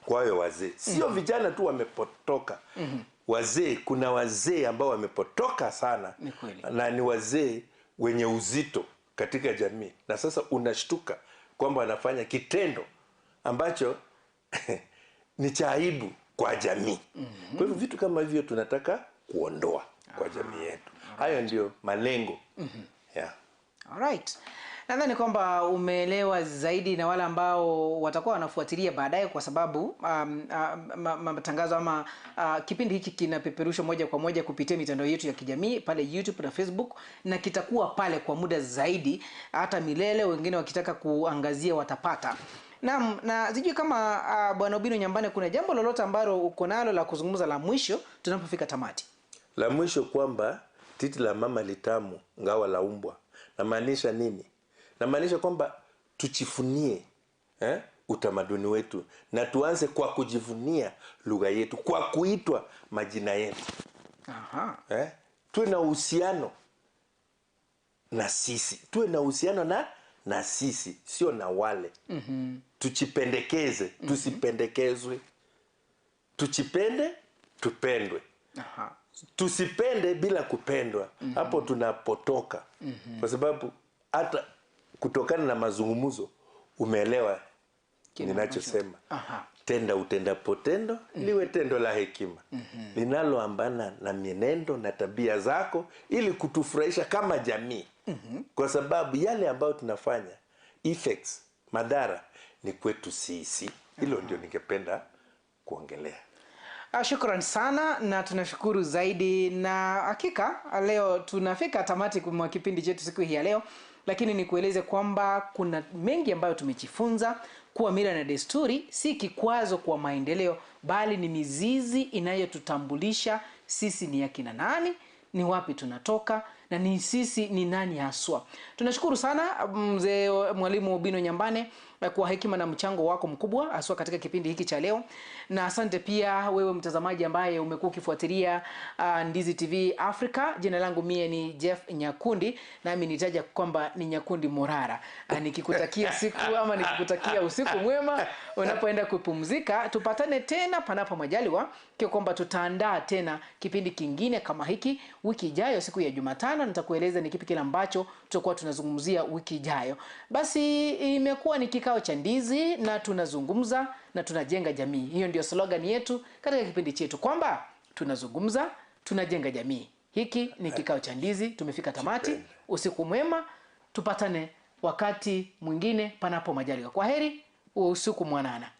wawe wazee. Sio vijana tu wamepotoka. Wazee, kuna wazee ambao wamepotoka sana. Na ni wazee wenye uzito katika jamii. Na sasa unashtuka kwamba wanafanya kitendo ambacho ni cha aibu kwa jamii. Kwa hivyo vitu kama hivyo tunataka kuondoa kwa jamii yetu. Hayo ndio malengo. Yeah. Alright. Nadhani kwamba umeelewa zaidi na wale ambao watakuwa wanafuatilia baadaye, kwa sababu matangazo ama kipindi hiki kinapeperushwa moja kwa moja kupitia mitandao yetu ya kijamii pale YouTube na Facebook, na kitakuwa pale kwa muda zaidi hata milele. Wengine wakitaka kuangazia watapata. Naam, na sijui kama Bwana Obino Nyambane kuna jambo lolote ambalo uko nalo la kuzungumza la mwisho tunapofika tamati. La mwisho kwamba titi la mama litamu ngawa la umbwa. Namaanisha nini? Namaanisha kwamba tujivunie utamaduni wetu, na tuanze kwa kujivunia lugha yetu, kwa kuitwa majina yetu. Tuwe na uhusiano na sisi. Tuwe na uhusiano na sisi, sio na wale. Tuchipendekeze, tusipendekezwe. Tuchipende, tupendwe. Tusipende bila kupendwa. Hapo tunapotoka. Kwa sababu hata kutokana na mazungumzo umeelewa ninachosema. Tenda utendapotendo liwe tendo la hekima. Linaloambana na mienendo na tabia zako ili kutufurahisha kama jamii. Kwa sababu yale ambayo tunafanya, effects, madhara ni kwetu sisi. Hilo ndio ningependa kuongelea. Shukran sana, na tunashukuru zaidi, na hakika leo tunafika tamati kwa kipindi chetu siku hii ya leo, lakini nikueleze kwamba kuna mengi ambayo tumejifunza kuwa mila na desturi si kikwazo kwa maendeleo, bali ni mizizi inayotutambulisha sisi ni akina nani, ni wapi tunatoka, na ni sisi ni nani haswa. Tunashukuru sana mzee Mwalimu Obino Nyambane kwa hekima na mchango wako mkubwa haswa katika kipindi hiki cha leo, na asante pia wewe mtazamaji ambaye umekuwa ukifuatilia Ndizi TV Africa. Jina langu mie ni Jeff Nyakundi, nami nitaja kwamba ni Nyakundi Morara. Nikikutakia siku ama nikikutakia usiku mwema unapoenda kupumzika. Tupatane tena panapo majaliwa, kwa kwamba tutaandaa tena kipindi kingine kama hiki wiki ijayo siku ya Jumatano. Nitakueleza ni kipi kile ambacho tutakuwa tunazungumzia wiki ijayo. Basi imekuwa ni kikao cha Ndizi, na tunazungumza na tunajenga jamii. Hiyo ndio slogan yetu katika kipindi chetu, kwamba tunazungumza, tunajenga jamii. Hiki ni kikao cha Ndizi. Tumefika tamati. Usiku mwema, tupatane wakati mwingine panapo majaliwa. Kwaheri, usiku mwanana.